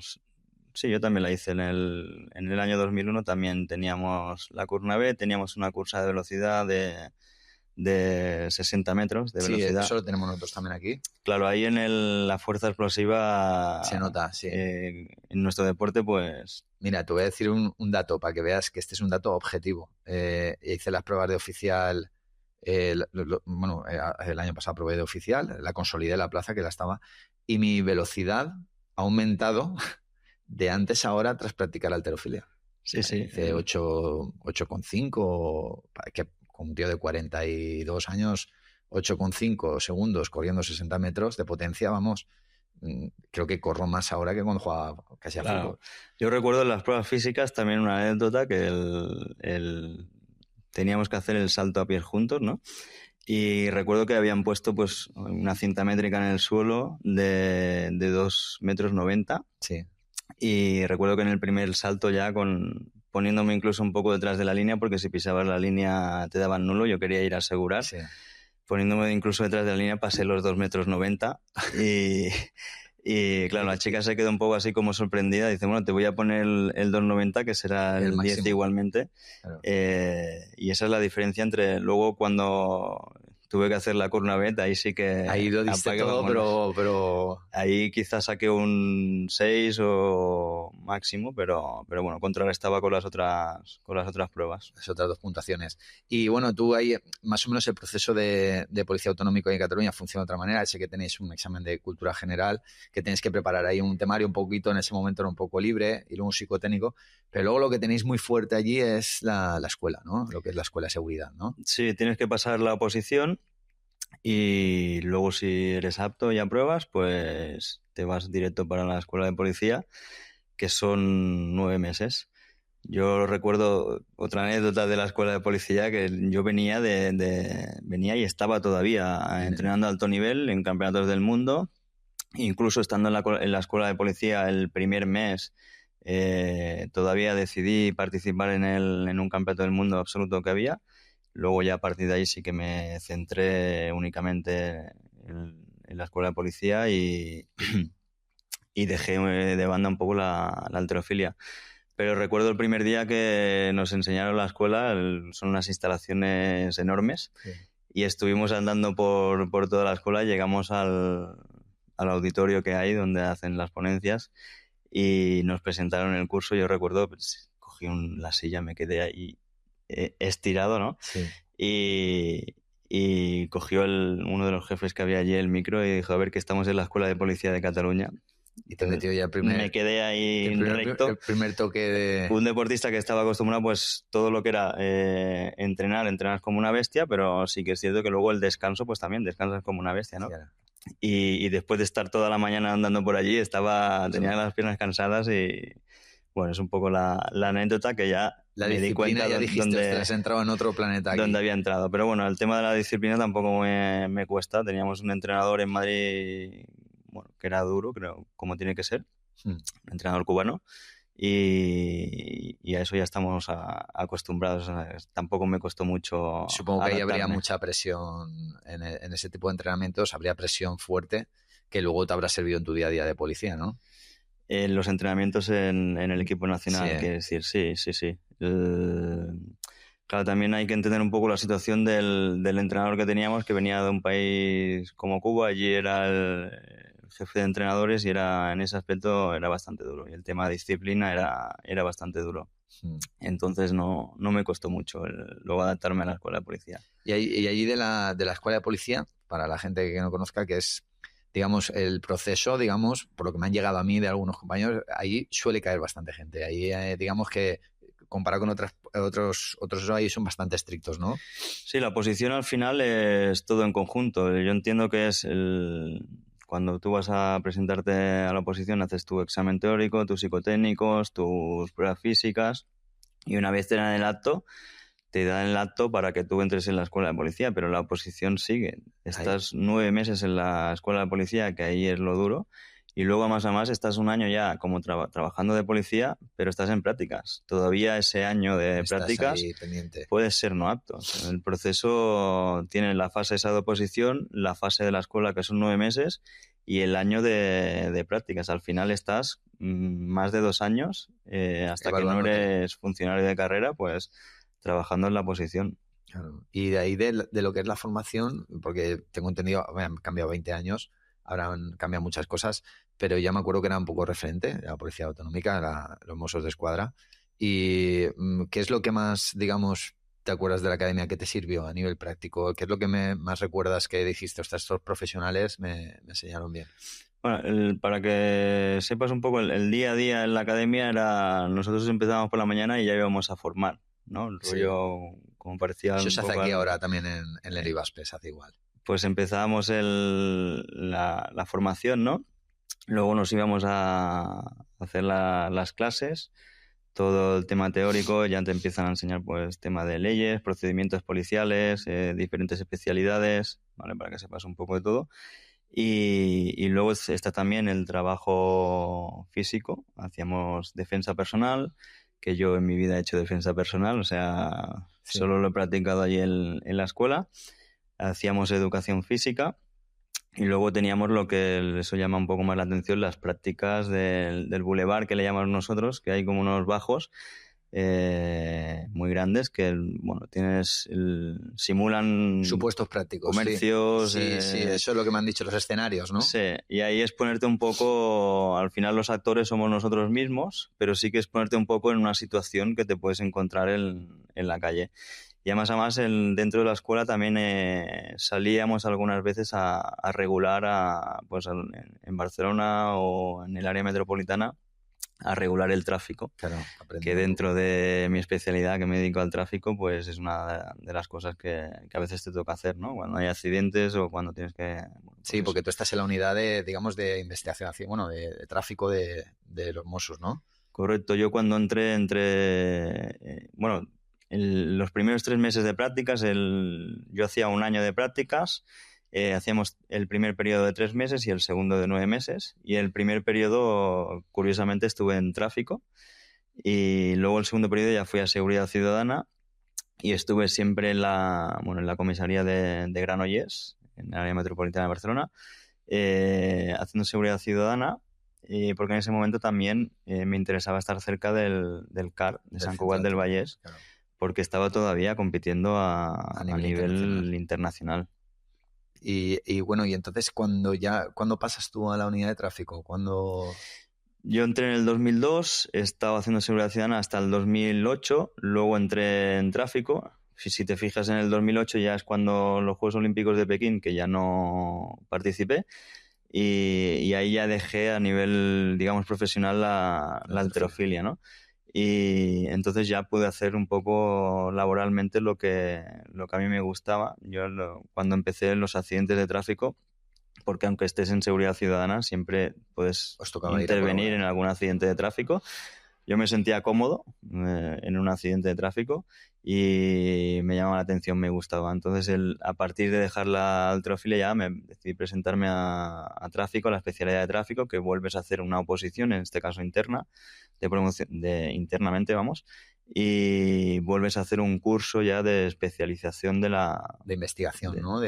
Sí, yo también la hice en el año 2001, también teníamos la Kuurne-Bet, teníamos una cursa de velocidad de 60 metros de velocidad. Sí, eso lo tenemos nosotros también aquí. Claro, ahí en la fuerza explosiva... Se nota, sí. En nuestro deporte, pues... Mira, te voy a decir un dato para que veas que este es un dato objetivo. Hice las pruebas de oficial... el año pasado probé de oficial, la consolidé en la plaza que la estaba, y mi velocidad ha aumentado de antes a ahora tras practicar halterofilia. Sí, sí. Dice 8,5, que con un tío de 42 años, 8,5 segundos corriendo 60 metros de potencia, vamos, creo que corro más ahora que cuando jugaba casi a fútbol. Yo recuerdo en las pruebas físicas también una anécdota que teníamos que hacer el salto a pies juntos, ¿no? Y recuerdo que habían puesto pues una cinta métrica en el suelo de 2,90 metros. Sí. Y recuerdo que en el primer salto ya poniéndome incluso un poco detrás de la línea, porque si pisabas la línea te daban nulo, yo quería ir a asegurar. Sí. Poniéndome incluso detrás de la línea pasé los 2,90 metros y claro, la chica se quedó un poco así como sorprendida. Dice, bueno, te voy a poner el 2,90 que será el 10 igualmente. Claro. Y esa es la diferencia entre luego cuando tuve que hacer la Cournavet, ahí sí que... Ahí lo diste todo, pero... Ahí quizás saqué un 6 o máximo, pero bueno, contrarrestaba con las otras pruebas. Las otras 2 puntuaciones. Y bueno, tú ahí, más o menos el proceso de policía autonómico en Cataluña funciona de otra manera. Sé que tenéis un examen de cultura general, que tenéis que preparar ahí un temario un poquito, en ese momento era un poco libre, y luego un psicotécnico, pero luego lo que tenéis muy fuerte allí es la escuela, ¿no? Lo que es la escuela de seguridad, ¿no? Sí, tienes que pasar la oposición. Y luego si eres apto y apruebas, pues te vas directo para la escuela de policía, que son 9 meses. Yo recuerdo otra anécdota de la escuela de policía, que yo venía venía y estaba todavía entrenando a alto nivel en campeonatos del mundo. Incluso estando en la escuela de policía el primer mes, todavía decidí participar en un campeonato del mundo absoluto que había. Luego ya a partir de ahí sí que me centré únicamente en la escuela de policía y dejé de banda un poco la halterofilia. Pero recuerdo el primer día que nos enseñaron la escuela, son unas instalaciones enormes, sí. Y estuvimos andando por toda la escuela y llegamos al auditorio que hay donde hacen las ponencias y nos presentaron el curso. Yo recuerdo, pues, cogí la silla, me quedé ahí estirado, ¿no? Sí. Y cogió uno de los jefes que había allí el micro y dijo, a ver, que estamos en la Escuela de Policía de Cataluña. Y te metió ya me quedé ahí recto. El primer toque de... Un deportista que estaba acostumbrado, pues, todo lo que era entrenar como una bestia, pero sí que es cierto que luego el descanso, pues también descansas como una bestia, ¿no? Claro. Y después de estar toda la mañana andando por allí, tenía las piernas cansadas y... Bueno, es un poco la anécdota que ya me di cuenta ya dijiste, has entrado en otro planeta aquí. Donde había entrado. Pero bueno, el tema de la disciplina tampoco me cuesta. Teníamos un entrenador en Madrid, bueno, que era duro, creo, como tiene que ser, un entrenador cubano, y a eso ya estamos acostumbrados. O sea, tampoco me costó mucho. Supongo que ahí habría mucha presión en ese tipo de entrenamientos, habría presión fuerte que luego te habrá servido en tu día a día de policía, ¿no? En los entrenamientos en el equipo nacional, sí. Quiero decir, sí. Claro, también hay que entender un poco la situación del entrenador que teníamos, que venía de un país como Cuba. Allí era el jefe de entrenadores y en ese aspecto era bastante duro. Y el tema de disciplina era bastante duro. Entonces no me costó mucho luego adaptarme a la escuela de policía. Y allí de la escuela de policía, para la gente que no conozca, que es... digamos, el proceso, digamos, por lo que me han llegado a mí de algunos compañeros, ahí suele caer bastante gente. Ahí, digamos que comparado con otros ahí son bastante estrictos, ¿no? Sí, la oposición al final es todo en conjunto. Yo entiendo que es cuando tú vas a presentarte a la oposición, haces tu examen teórico, tus psicotécnicos, tus pruebas físicas, y una vez te dan el acto, te dan el acto para que tú entres en la escuela de policía, pero la oposición sigue. Estás 9 meses en la escuela de policía, que ahí es lo duro, y luego más a más estás un año ya como trabajando de policía, pero estás en prácticas. Todavía ese año de prácticas puedes ser no apto. O sea, el proceso tiene la fase esa de oposición, la fase de la escuela, que son 9 meses, y el año de prácticas. Al final estás más de 2 años, hasta que no eres funcionario de carrera, pues... trabajando en la oposición. Claro. Y de ahí de lo que es la formación, porque tengo entendido, han cambiado 20 años, habrán cambiado muchas cosas, pero ya me acuerdo que era un poco referente la Policía Autonómica, los Mossos d'Esquadra. ¿Y qué es lo que más, digamos, te acuerdas de la academia que te sirvió a nivel práctico? ¿Qué es lo que más recuerdas que dijiste, estos profesionales me enseñaron bien? Bueno, para que sepas un poco, el día a día en la academia era, nosotros empezábamos por la mañana y ya íbamos a formar, ¿no? El Sí. rollo, como parecía Eso un se hace poco aquí ahora también en el IBASPE, se hace igual. pues empezábamos la formación, ¿no? Luego nos íbamos a hacer las clases, todo el tema teórico, ya te empiezan a enseñar pues tema de leyes, procedimientos policiales, diferentes especialidades, ¿vale? Para que sepas un poco de todo. Y luego está también el trabajo físico, hacíamos defensa personal, que yo en mi vida he hecho defensa personal, o sea, Sí. solo lo he practicado allí en la escuela. Hacíamos educación física y luego teníamos lo que eso llama un poco más la atención, las prácticas del bulevar, que le llamamos nosotros, que hay como unos bajos muy grandes que, bueno, simulan Supuestos prácticos. comercios. Sí, sí, eso es lo que me han dicho los escenarios, ¿no? Sí, y ahí es ponerte un poco, al final los actores somos nosotros mismos, pero sí que es ponerte un poco en una situación que te puedes encontrar en la calle. Y además dentro de la escuela también salíamos algunas veces a regular pues en Barcelona o en el área metropolitana a regular el tráfico. Claro, Que dentro de mi especialidad, que me dedico al tráfico, pues es una de las cosas que a veces te toca hacer, ¿no? Cuando hay accidentes o cuando tienes que... Bueno, pues sí, porque tú estás en la unidad de, digamos, de investigación, bueno, de tráfico de los Mossos, ¿no? Correcto, yo cuando entré, bueno, los primeros 3 meses de prácticas, yo hacía 1 año de prácticas, hacíamos el primer periodo de 3 meses y el segundo de 9 meses, y el primer periodo, curiosamente, estuve en tráfico, y luego el segundo periodo ya fui a seguridad ciudadana, y estuve siempre en la comisaría de Granollers, en el área metropolitana de Barcelona, haciendo seguridad ciudadana, porque en ese momento también me interesaba estar cerca del CAR, de Sant Cugat del Vallès, claro, porque estaba todavía compitiendo a nivel internacional. Y bueno, y entonces ¿cuándo pasas tú a la unidad de tráfico? Yo entré en el 2002, he estado haciendo seguridad ciudadana hasta el 2008, luego entré en tráfico. Si te fijas, en el 2008 ya es cuando los Juegos Olímpicos de Pekín, que ya no participé, y ahí ya dejé a nivel, digamos, profesional la halterofilia, ¿no? Y entonces ya pude hacer un poco laboralmente lo que a mí me gustaba. Yo cuando empecé en los accidentes de tráfico, porque aunque estés en seguridad ciudadana, siempre puedes intervenir en algún accidente de tráfico. Yo me sentía cómodo en un accidente de tráfico y me llamaba la atención, me gustaba. Entonces, a partir de dejar la halterofilia ya me decidí presentarme a tráfico, a la especialidad de tráfico, que vuelves a hacer una oposición, en este caso interna, de promoción, internamente, vamos, y vuelves a hacer un curso ya de especialización de investigación, ¿no?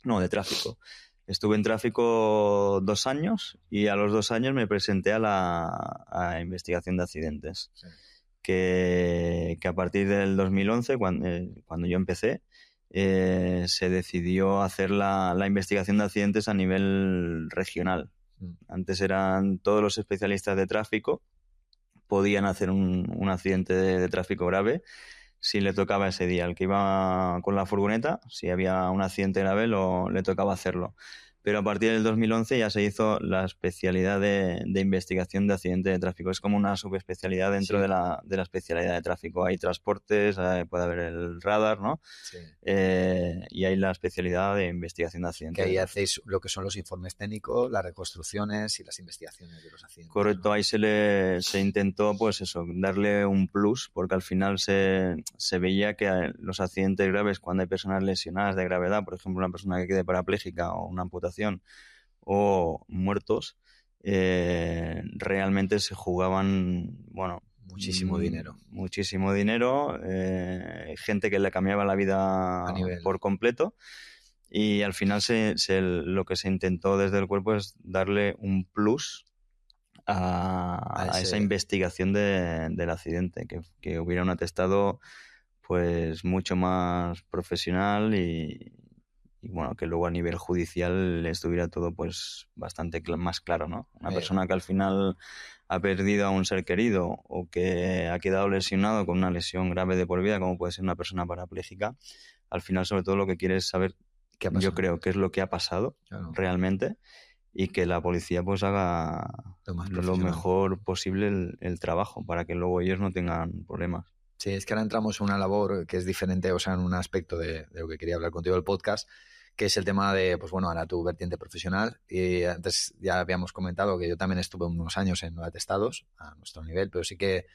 No, de tráfico. Estuve en tráfico 2 años y a los 2 años me presenté a investigación de accidentes. Sí. Que a partir del 2011, cuando yo empecé, se decidió hacer la investigación de accidentes a nivel regional. Antes eran todos los especialistas de tráfico, podían hacer un accidente de tráfico grave si le tocaba ese día. El que iba con la furgoneta, si había un accidente grave, le tocaba hacerlo. Pero a partir del 2011 ya se hizo la especialidad de investigación de accidentes de tráfico. Es como una subespecialidad dentro de la especialidad de tráfico. Hay transportes, puede haber el radar, ¿no? Sí. Y hay la especialidad de investigación de accidentes. Que ahí hacéis lo que son los informes técnicos, las reconstrucciones y las investigaciones de los accidentes. Correcto, ¿no? Ahí se intentó, pues eso, darle un plus, porque al final se veía que los accidentes graves, cuando hay personas lesionadas de gravedad, por ejemplo, una persona que quede parapléjica o una amputación, o muertos, realmente se jugaban, bueno, muchísimo dinero, gente que le cambiaba la vida por completo, y al final lo que se intentó desde el cuerpo es darle un plus a esa investigación del accidente, que hubiera un atestado pues mucho más profesional y bueno, que luego a nivel judicial estuviera todo pues bastante más claro, ¿no? Una persona que al final ha perdido a un ser querido o que ha quedado lesionado con una lesión grave de por vida, como puede ser una persona parapléjica, al final sobre todo lo que quiere es saber, yo creo, qué es lo que ha pasado realmente, y que la policía pues haga lo mejor posible el trabajo para que luego ellos no tengan problemas. Sí, es que ahora entramos en una labor que es diferente, o sea, en un aspecto de lo que quería hablar contigo del podcast, que es el tema de, pues bueno, ahora tu vertiente profesional. Y antes ya habíamos comentado que yo también estuve unos años en atestados a nuestro nivel, pero sí que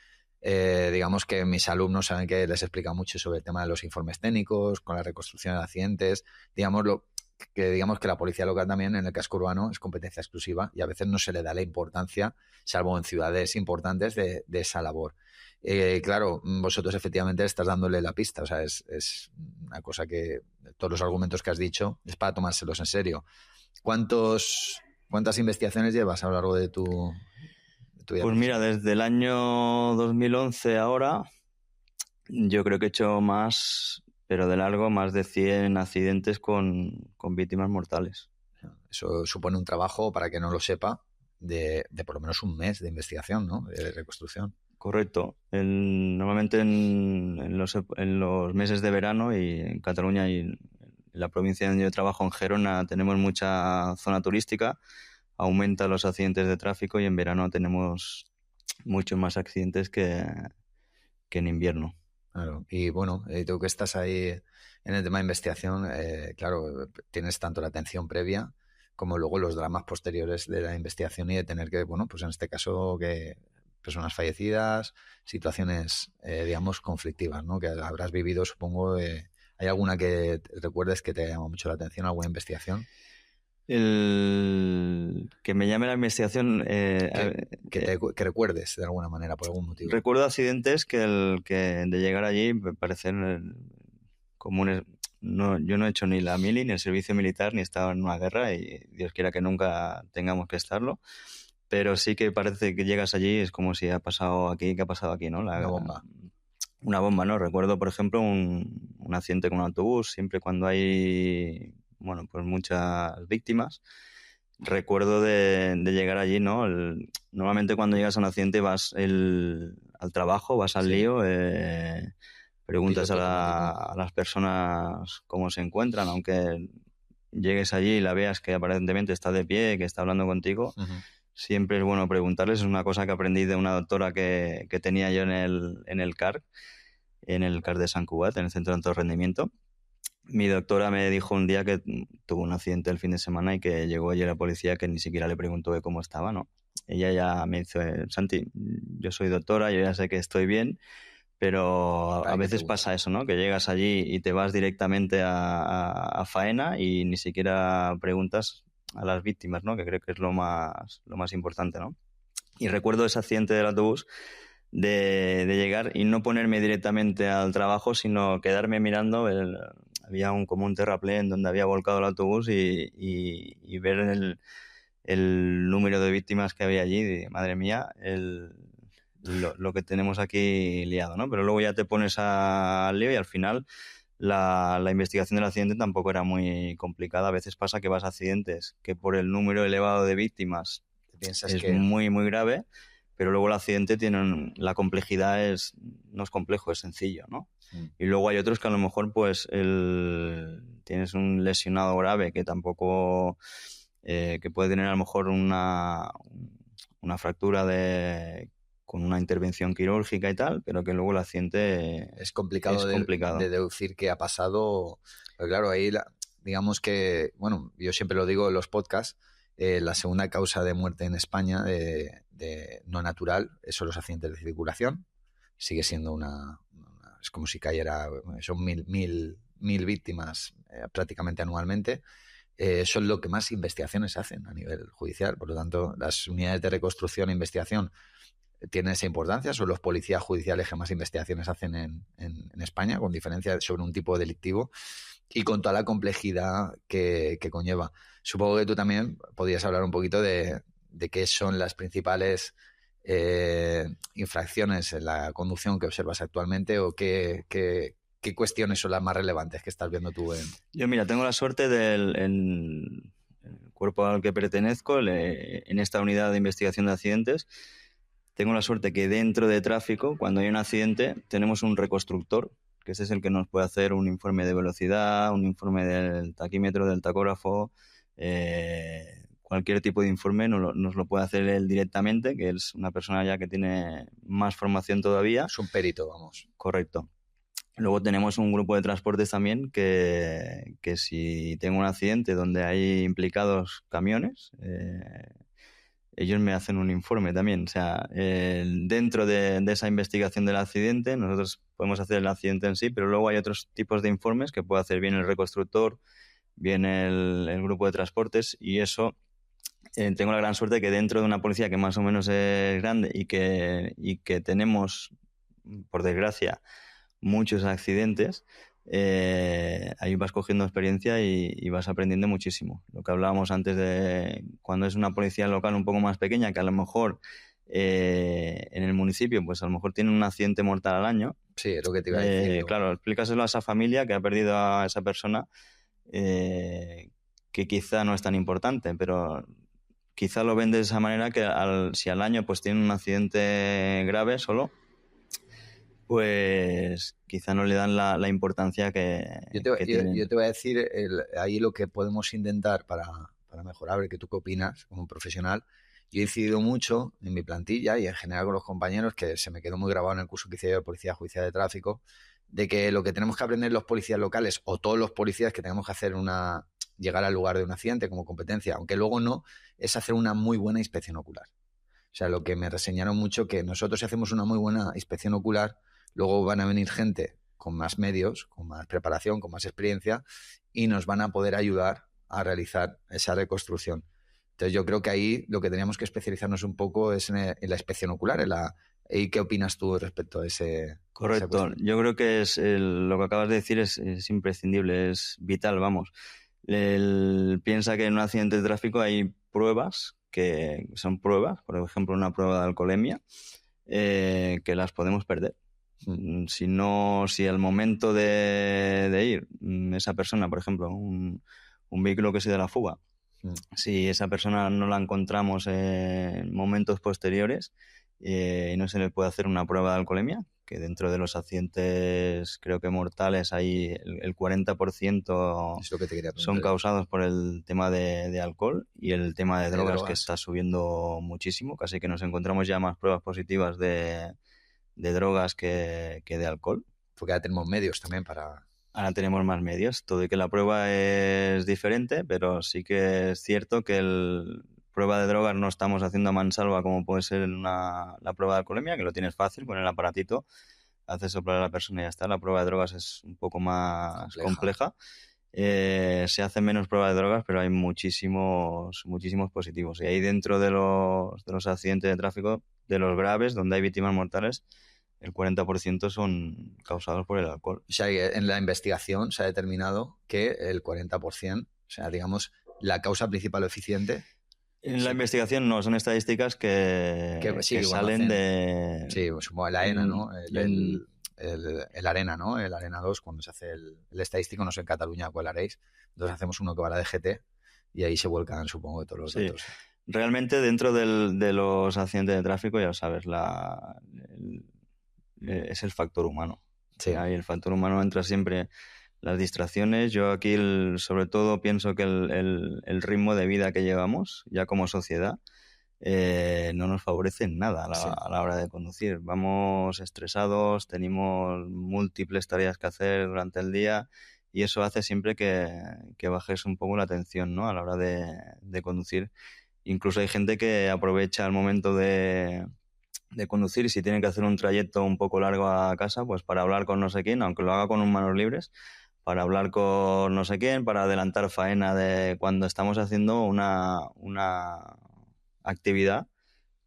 digamos que mis alumnos saben que les explica mucho sobre el tema de los informes técnicos, con la reconstrucción de accidentes, digamos que la policía local también en el casco urbano es competencia exclusiva y a veces no se le da la importancia, salvo en ciudades importantes, de esa labor. Claro, vosotros efectivamente estás dándole la pista, o sea, es una cosa que todos los argumentos que has dicho es para tomárselos en serio. ¿Cuántas investigaciones llevas a lo largo de tu vida? Pues mira, desde el año 2011 ahora, yo creo que he hecho más, pero de largo, más de 100 accidentes con víctimas mortales. Eso supone un trabajo, para que no lo sepa, de por lo menos un mes de investigación, ¿no? De reconstrucción. Correcto. Normalmente en los meses de verano y en Cataluña y en la provincia donde yo trabajo, en Gerona, tenemos mucha zona turística, aumenta los accidentes de tráfico y en verano tenemos muchos más accidentes que en invierno. Claro. Y bueno, tú que estás ahí en el tema de investigación, claro, tienes tanto la atención previa como luego los dramas posteriores de la investigación y de tener que, bueno, pues en este caso que personas fallecidas, situaciones, digamos, conflictivas, ¿no? Que habrás vivido, supongo. ¿Hay alguna que recuerdes que te llama mucho la atención, alguna investigación? El que me llame la investigación... que recuerdes de alguna manera, por algún motivo. Recuerdo accidentes que de llegar allí me parecen comunes. No, yo no he hecho ni la mili, ni el servicio militar, ni he estado en una guerra y Dios quiera que nunca tengamos que estarlo. Pero sí que parece que llegas allí, es como si ha pasado aquí, ¿qué ha pasado aquí, no? Una bomba. Una bomba, ¿no? Recuerdo, por ejemplo, un accidente con un autobús, siempre cuando hay, bueno, pues muchas víctimas. Recuerdo de llegar allí, ¿no? Normalmente cuando llegas a un accidente vas al trabajo, vas al lío, preguntas a las personas cómo se encuentran, aunque llegues allí y la veas que aparentemente está de pie, que está hablando contigo. Uh-huh. Siempre es bueno preguntarles. Es una cosa que aprendí de una doctora que tenía yo en el CAR de Sant Cugat, en el Centro de Alto Rendimiento. Mi doctora me dijo un día que tuvo un accidente el fin de semana y que llegó allí la policía, que ni siquiera le preguntó de cómo estaba, ¿no? Ella ya me dice, Santi, yo soy doctora, yo ya sé que estoy bien, pero a veces pasa eso, ¿no? Que llegas allí y te vas directamente a faena y ni siquiera preguntas a las víctimas, ¿no? Que creo que es lo más importante, ¿no? Y recuerdo ese accidente del autobús de llegar y no ponerme directamente al trabajo, sino quedarme mirando. Había como un terraplén donde había volcado el autobús y ver el número de víctimas que había allí. Y, madre mía, lo que tenemos aquí liado, ¿no? Pero luego ya te pones al lío y al final la investigación del accidente tampoco era muy complicada. A veces pasa que vas a accidentes que por el número elevado de víctimas es muy, muy grave, pero luego el accidente la complejidad no es complejo, es sencillo, ¿no? Y luego hay otros que a lo mejor pues tienes un lesionado grave que tampoco que puede tener a lo mejor una fractura con una intervención quirúrgica y tal, pero que luego el accidente es complicado de deducir qué ha pasado. Pero claro, ahí digamos que, bueno, yo siempre lo digo en los podcasts, la segunda causa de muerte en España de no natural son los accidentes de circulación. Sigue siendo es como si cayera, son mil víctimas prácticamente anualmente. Son lo que más investigaciones hacen a nivel judicial. Por lo tanto, las unidades de reconstrucción e investigación tienen esa importancia. Son los policías judiciales que más investigaciones hacen en España, con diferencia sobre un tipo delictivo y con toda la complejidad que conlleva. Supongo que tú también podrías hablar un poquito de qué son las principales infracciones en la conducción que observas actualmente o qué cuestiones son las más relevantes que estás viendo tú. Yo, mira, tengo la suerte en el cuerpo al que pertenezco, en esta unidad de investigación de accidentes, tengo la suerte que dentro de tráfico, cuando hay un accidente, tenemos un reconstructor, que ese es el que nos puede hacer un informe de velocidad, un informe del taquímetro, del tacógrafo, cualquier tipo de informe nos lo puede hacer él directamente, que es una persona ya que tiene más formación todavía. Es un perito, vamos. Correcto. Luego tenemos un grupo de transportes también que si tengo un accidente donde hay implicados camiones, ellos me hacen un informe también. O sea, dentro de esa investigación del accidente, nosotros podemos hacer el accidente en sí, pero luego hay otros tipos de informes que puede hacer bien el reconstructor, bien el grupo de transportes, y eso tengo la gran suerte de que dentro de una policía que más o menos es grande y que tenemos, por desgracia, muchos accidentes, ahí vas cogiendo experiencia y vas aprendiendo muchísimo. Lo que hablábamos antes de cuando es una policía local un poco más pequeña, que a lo mejor en el municipio, pues a lo mejor tiene un accidente mortal al año. Sí, es lo que te iba a decir. Claro, explícaselo a esa familia que ha perdido a esa persona, que quizá no es tan importante, pero quizá lo ven de esa manera que si al año pues tiene un accidente grave solo, pues quizá no le dan la importancia que tienen. Yo te voy a decir ahí lo que podemos intentar para mejorar, a ver qué tú qué opinas como profesional. Yo he incidido mucho en mi plantilla y en general con los compañeros, que se me quedó muy grabado en el curso que hice yo de Policía Judicial de Tráfico, de que lo que tenemos que aprender los policías locales o todos los policías que tenemos que hacer llegar al lugar de un accidente como competencia, aunque luego no, es hacer una muy buena inspección ocular. O sea, lo que me reseñaron mucho, que nosotros si hacemos una muy buena inspección ocular, luego van a venir gente con más medios, con más preparación, con más experiencia y nos van a poder ayudar a realizar esa reconstrucción. Entonces yo creo que ahí lo que teníamos que especializarnos un poco es en la inspección ocular. ¿Y qué opinas tú respecto a ese? Correcto. Yo creo que lo que acabas de decir es imprescindible, es vital, vamos. Piensa que en un accidente de tráfico hay pruebas que son pruebas, por ejemplo una prueba de alcoholemia, que las podemos perder. Si al momento de ir esa persona, por ejemplo, un vehículo que se da la fuga, si esa persona no la encontramos en momentos posteriores y no se le puede hacer una prueba de alcoholemia, que dentro de los accidentes creo que mortales hay el 40% es lo que te quería preguntar, son causados por el tema de alcohol, y el tema de drogas que está subiendo muchísimo, casi que nos encontramos ya más pruebas positivas de drogas que de alcohol. Porque ahora tenemos medios también para... Ahora tenemos más medios, todo y que la prueba es diferente, pero sí que es cierto que prueba de drogas no estamos haciendo a mansalva como puede ser la prueba de alcoholemia, que lo tienes fácil con el aparatito, haces soplar a la persona y ya está. La prueba de drogas es un poco más compleja. Se hacen menos pruebas de drogas, pero hay muchísimos positivos. Y ahí dentro de los accidentes de tráfico, de los graves, donde hay víctimas mortales, el 40% son causados por el alcohol. O sea, en la investigación se ha determinado que el 40%, o sea, digamos, la causa principal o eficiente... En la investigación no, son estadísticas que salen de... Sí, pues como el AENA, ¿no? El ARENA, ¿no? El ARENA 2, cuando se hace el estadístico, no sé en Cataluña cuál haréis, entonces hacemos uno que va a la DGT y ahí se vuelcan, supongo, todos los datos. Realmente dentro de los accidentes de tráfico, ya sabes, es el factor humano. Sí. Ahí el factor humano entra siempre, las distracciones. Yo aquí sobre todo pienso que el ritmo de vida que llevamos ya como sociedad no nos favorece en nada a la hora de conducir. Vamos estresados, tenemos múltiples tareas que hacer durante el día y eso hace siempre que bajes un poco la atención, ¿no? A la hora de conducir. Incluso hay gente que aprovecha el momento de conducir, y si tiene que hacer un trayecto un poco largo a casa, pues para hablar con no sé quién, aunque lo haga con un manos libres, para hablar con no sé quién, para adelantar faena de cuando estamos haciendo una actividad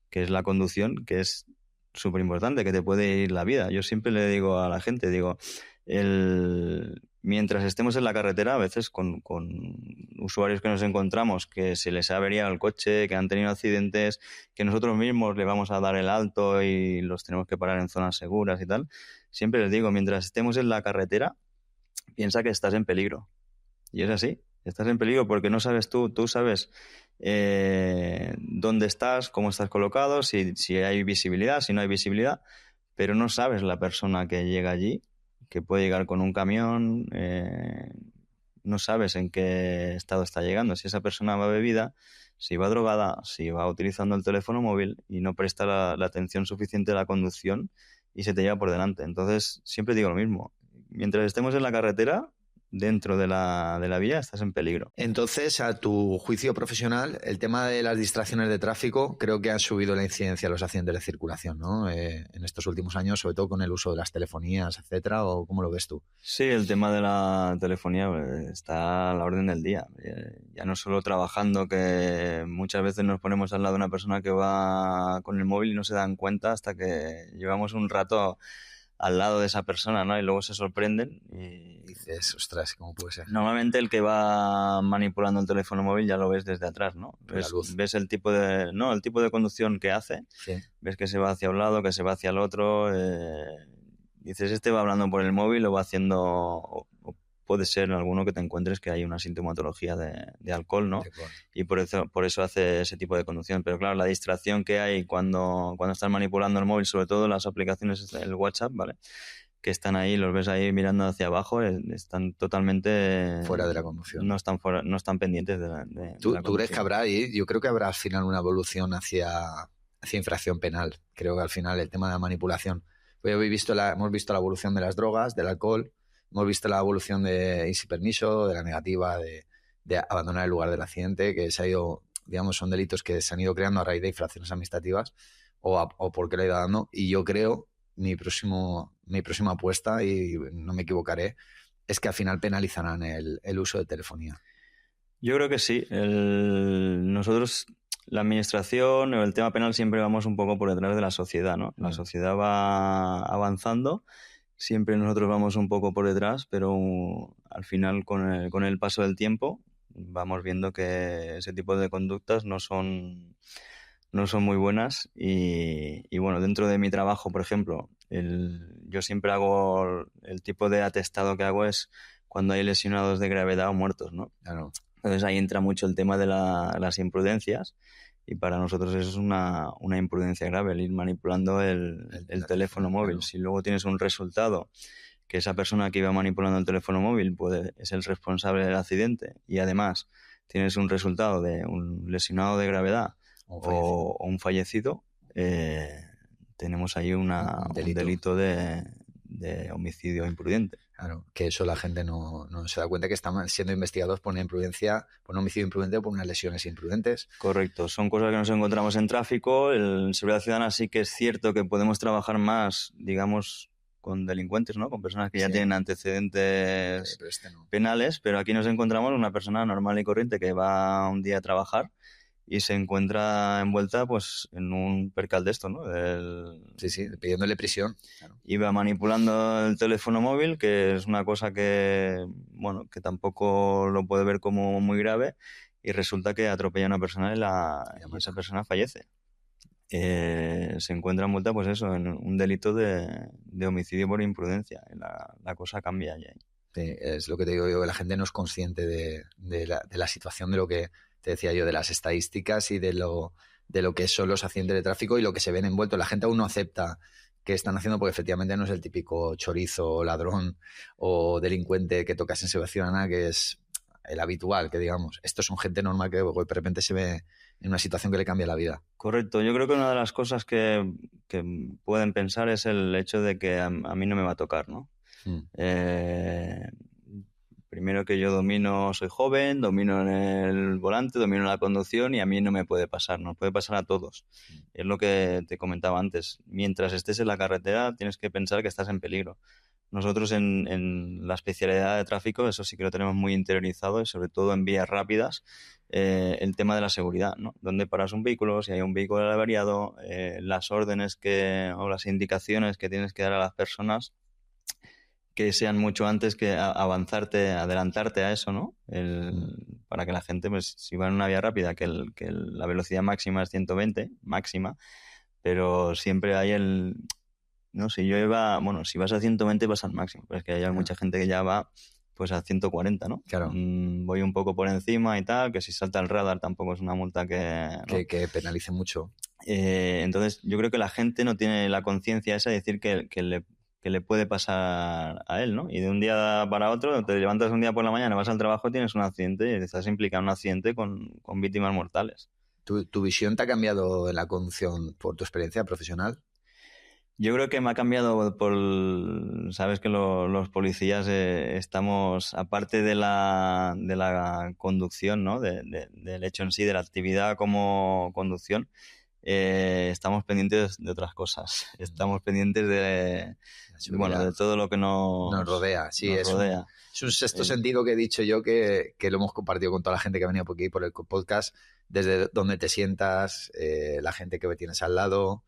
que es la conducción, que es súper importante, que te puede ir la vida. Yo siempre le digo a la gente, mientras estemos en la carretera, a veces con usuarios que nos encontramos que se les ha averiado el coche, que han tenido accidentes, que nosotros mismos le vamos a dar el alto y los tenemos que parar en zonas seguras y tal, siempre les digo, mientras estemos en la carretera, piensa que estás en peligro. Y es así, estás en peligro porque no sabes tú sabes dónde estás, cómo estás colocado, si hay visibilidad, si no hay visibilidad, pero no sabes la persona que llega allí, que puede llegar con un camión, no sabes en qué estado está llegando. Si esa persona va bebida, si va drogada, si va utilizando el teléfono móvil y no presta la atención suficiente a la conducción y se te lleva por delante. Entonces, siempre digo lo mismo. Mientras estemos en la carretera, dentro de la vía, estás en peligro. Entonces, a tu juicio profesional, el tema de las distracciones de tráfico creo que ha subido la incidencia de los accidentes de circulación, ¿no? En estos últimos años, sobre todo con el uso de las telefonías, etcétera, ¿o cómo lo ves tú? Sí, el tema de la telefonía está a la orden del día. Ya no solo trabajando, que muchas veces nos ponemos al lado de una persona que va con el móvil y no se dan cuenta hasta que llevamos un rato al lado de esa persona, ¿no? Y luego se sorprenden y dices, ostras, ¿cómo puede ser? Normalmente el que va manipulando el teléfono móvil ya lo ves desde atrás, ¿no? Ves el tipo de conducción que hace, sí. Ves que se va hacia un lado, que se va hacia el otro, dices, este va hablando por el móvil o va haciendo, o puede ser alguno que te encuentres que hay una sintomatología de alcohol, ¿no? Y por eso hace ese tipo de conducción. Pero claro, la distracción que hay cuando estás manipulando el móvil, sobre todo las aplicaciones, el WhatsApp, ¿vale? Que están ahí, los ves ahí mirando hacia abajo, están totalmente fuera de la conducción. No están pendientes de la ¿Tú crees que habrá ahí? Yo creo que habrá al final una evolución hacia infracción penal. Creo que al final el tema de la manipulación. Pues hemos visto la evolución de las drogas, del alcohol, hemos visto la evolución de ir sin permiso, de la negativa de abandonar el lugar del accidente, que se ha ido, digamos, son delitos que se han ido creando a raíz de infracciones administrativas o porque lo ha ido dando. Y yo creo, mi próxima apuesta, y no me equivocaré, es que al final penalizarán el uso de telefonía. Yo creo que sí. Nosotros, la administración o el tema penal, siempre vamos un poco por detrás de la sociedad, ¿no? La sociedad va avanzando, siempre nosotros vamos un poco por detrás, pero al final con el paso del tiempo vamos viendo que ese tipo de conductas no son muy buenas y bueno, dentro de mi trabajo, por ejemplo, yo siempre hago, el tipo de atestado que hago es cuando hay lesionados de gravedad o muertos, ¿no? Claro. Entonces ahí entra mucho el tema de las imprudencias y para nosotros eso es una imprudencia grave, el ir manipulando el teléfono móvil. Claro. Si luego tienes un resultado que esa persona que iba manipulando el teléfono móvil es el responsable del accidente y además tienes un resultado de un lesionado de gravedad o un fallecido, tenemos ahí un delito de homicidio imprudente. Claro, que eso la gente no se da cuenta, que están siendo investigados por una imprudencia, por un homicidio imprudente o por unas lesiones imprudentes. Correcto, son cosas que nos encontramos en tráfico. En seguridad ciudadana sí que es cierto que podemos trabajar más, digamos, con delincuentes, ¿no? Con personas que ya tienen antecedentes penales, pero aquí nos encontramos una persona normal y corriente que va un día a trabajar y se encuentra envuelta pues en un percal de esto, ¿no? Sí, pidiéndole prisión. Claro. Iba manipulando el teléfono móvil, que es una cosa que, bueno, que tampoco lo puede ver como muy grave, y resulta que atropella a una persona y esa persona fallece. Se encuentra envuelta, pues eso, en un delito de homicidio por imprudencia. La cosa cambia ya. Sí, es lo que te digo yo, que la gente no es consciente de la situación, de lo que te decía yo, de las estadísticas y de lo que son los accidentes de tráfico y lo que se ven envueltos. La gente aún no acepta que están haciendo, porque efectivamente no es el típico chorizo, ladrón o delincuente que tocas en seguridad ciudadana, que es el habitual, que digamos. Estos son gente normal que de repente se ve en una situación que le cambia la vida. Correcto. Yo creo que una de las cosas que pueden pensar es el hecho de que a mí no me va a tocar, ¿no? Primero que yo soy joven, domino en el volante, domino la conducción y a mí no me puede pasar, nos puede pasar a todos. Es lo que te comentaba antes. Mientras estés en la carretera tienes que pensar que estás en peligro. Nosotros en la especialidad de tráfico, eso sí que lo tenemos muy interiorizado y sobre todo en vías rápidas, el tema de la seguridad, ¿no? Dónde paras un vehículo, si hay un vehículo averiado, las órdenes o las indicaciones que tienes que dar a las personas, que sean mucho antes que adelantarte a eso, ¿no? Para que la gente, pues, si va en una vía rápida, que la velocidad máxima es 120, máxima, pero siempre hay no, si vas a 120 vas al máximo, pero es que hay mucha gente que ya va pues a 140, ¿no? Claro. Voy un poco por encima y tal, que si salta el radar tampoco es una multa que penalice mucho. Entonces yo creo que la gente no tiene la conciencia esa de decir que le puede pasar a él, ¿no? Y de un día para otro, te levantas un día por la mañana, vas al trabajo, tienes un accidente y estás implicado en un accidente con víctimas mortales. ¿Tu visión te ha cambiado en la conducción por tu experiencia profesional? Yo creo que me ha cambiado sabes que los policías estamos, aparte de la conducción, ¿no? Del hecho en sí, de la actividad como conducción, estamos pendientes de otras cosas. Estamos pendientes de todo lo que nos rodea. Sí, nos rodea. Es un sexto sentido que he dicho yo que lo hemos compartido con toda la gente que ha venido por aquí por el podcast, desde donde te sientas, la gente que tienes al lado.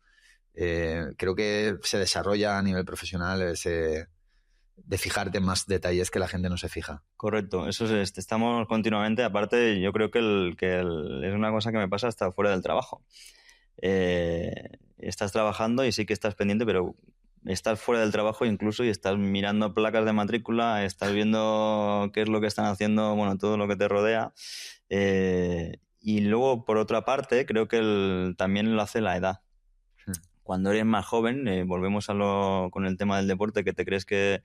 Creo que se desarrolla a nivel profesional de fijarte en más detalles que la gente no se fija. Correcto, eso es, estamos continuamente, aparte yo creo que es una cosa que me pasa hasta fuera del trabajo. Estás trabajando y sí que estás pendiente, pero estás fuera del trabajo incluso y estás mirando placas de matrícula, estás viendo qué es lo que están haciendo, bueno, todo lo que te rodea. Y luego, por otra parte, creo que también lo hace la edad. Cuando eres más joven, volvemos con el tema del deporte, que te crees que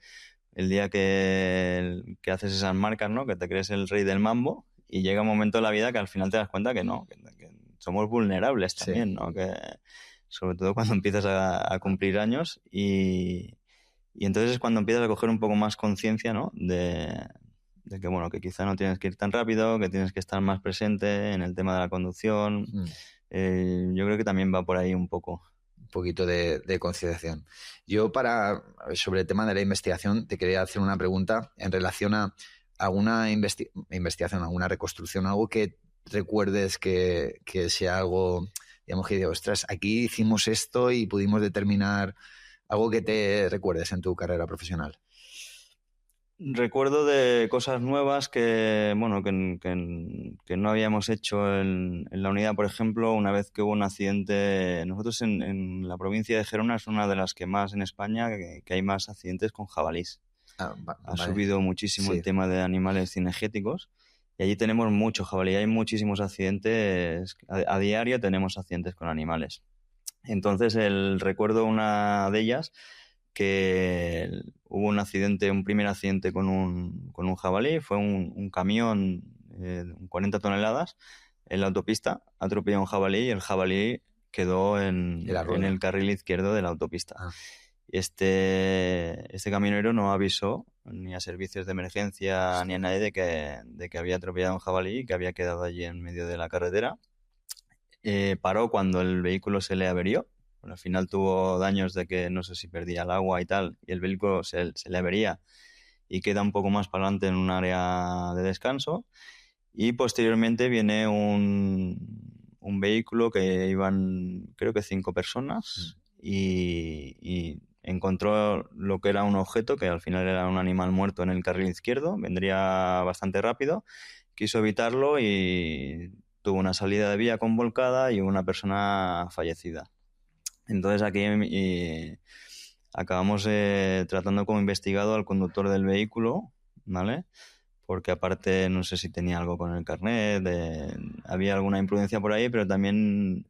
el día que haces esas marcas, ¿no? Que te crees el rey del mambo y llega un momento en la vida que al final te das cuenta que no, que somos vulnerables también, ¿no? Que, sobre todo cuando empiezas a cumplir años y entonces es cuando empiezas a coger un poco más conciencia, ¿no? De que, bueno, que quizá no tienes que ir tan rápido, que tienes que estar más presente en el tema de la conducción. Yo creo que también va por ahí un poco. Un poquito de concienciación. Yo sobre el tema de la investigación te quería hacer una pregunta en relación a alguna investigación, alguna reconstrucción, algo que recuerdes que sea algo, digamos que digo, ostras, aquí hicimos esto y pudimos determinar algo que te recuerdes en tu carrera profesional. Recuerdo de cosas nuevas que no habíamos hecho en la unidad. Por ejemplo, una vez que hubo un accidente, nosotros en la provincia de Gerona es una de las que más en España que hay más accidentes con jabalís. Ha subido muchísimo el tema de animales cinegéticos y allí tenemos mucho jabalí, hay muchísimos accidentes, a diario tenemos accidentes con animales. Entonces recuerdo una de ellas que hubo un primer accidente con un jabalí, fue un camión 40 toneladas en la autopista, atropelló a un jabalí y el jabalí quedó en el carril izquierdo de la autopista. Este camionero no avisó ni a servicios de emergencia ni a nadie de que había atropellado a un jabalí y que había quedado allí en medio de la carretera. Paró cuando el vehículo se le averió. Bueno, al final tuvo daños de que no sé si perdía el agua y tal, y el vehículo se le avería y queda un poco más para adelante en un área de descanso. Y posteriormente viene un vehículo que iban, creo que 5 personas, y encontró lo que era un objeto, que al final era un animal muerto en el carril izquierdo, vendría bastante rápido, quiso evitarlo y tuvo una salida de vía con volcada y una persona fallecida. Entonces aquí acabamos tratando como investigado al conductor del vehículo, ¿vale? Porque aparte no sé si tenía algo con el carnet, había alguna imprudencia por ahí, pero también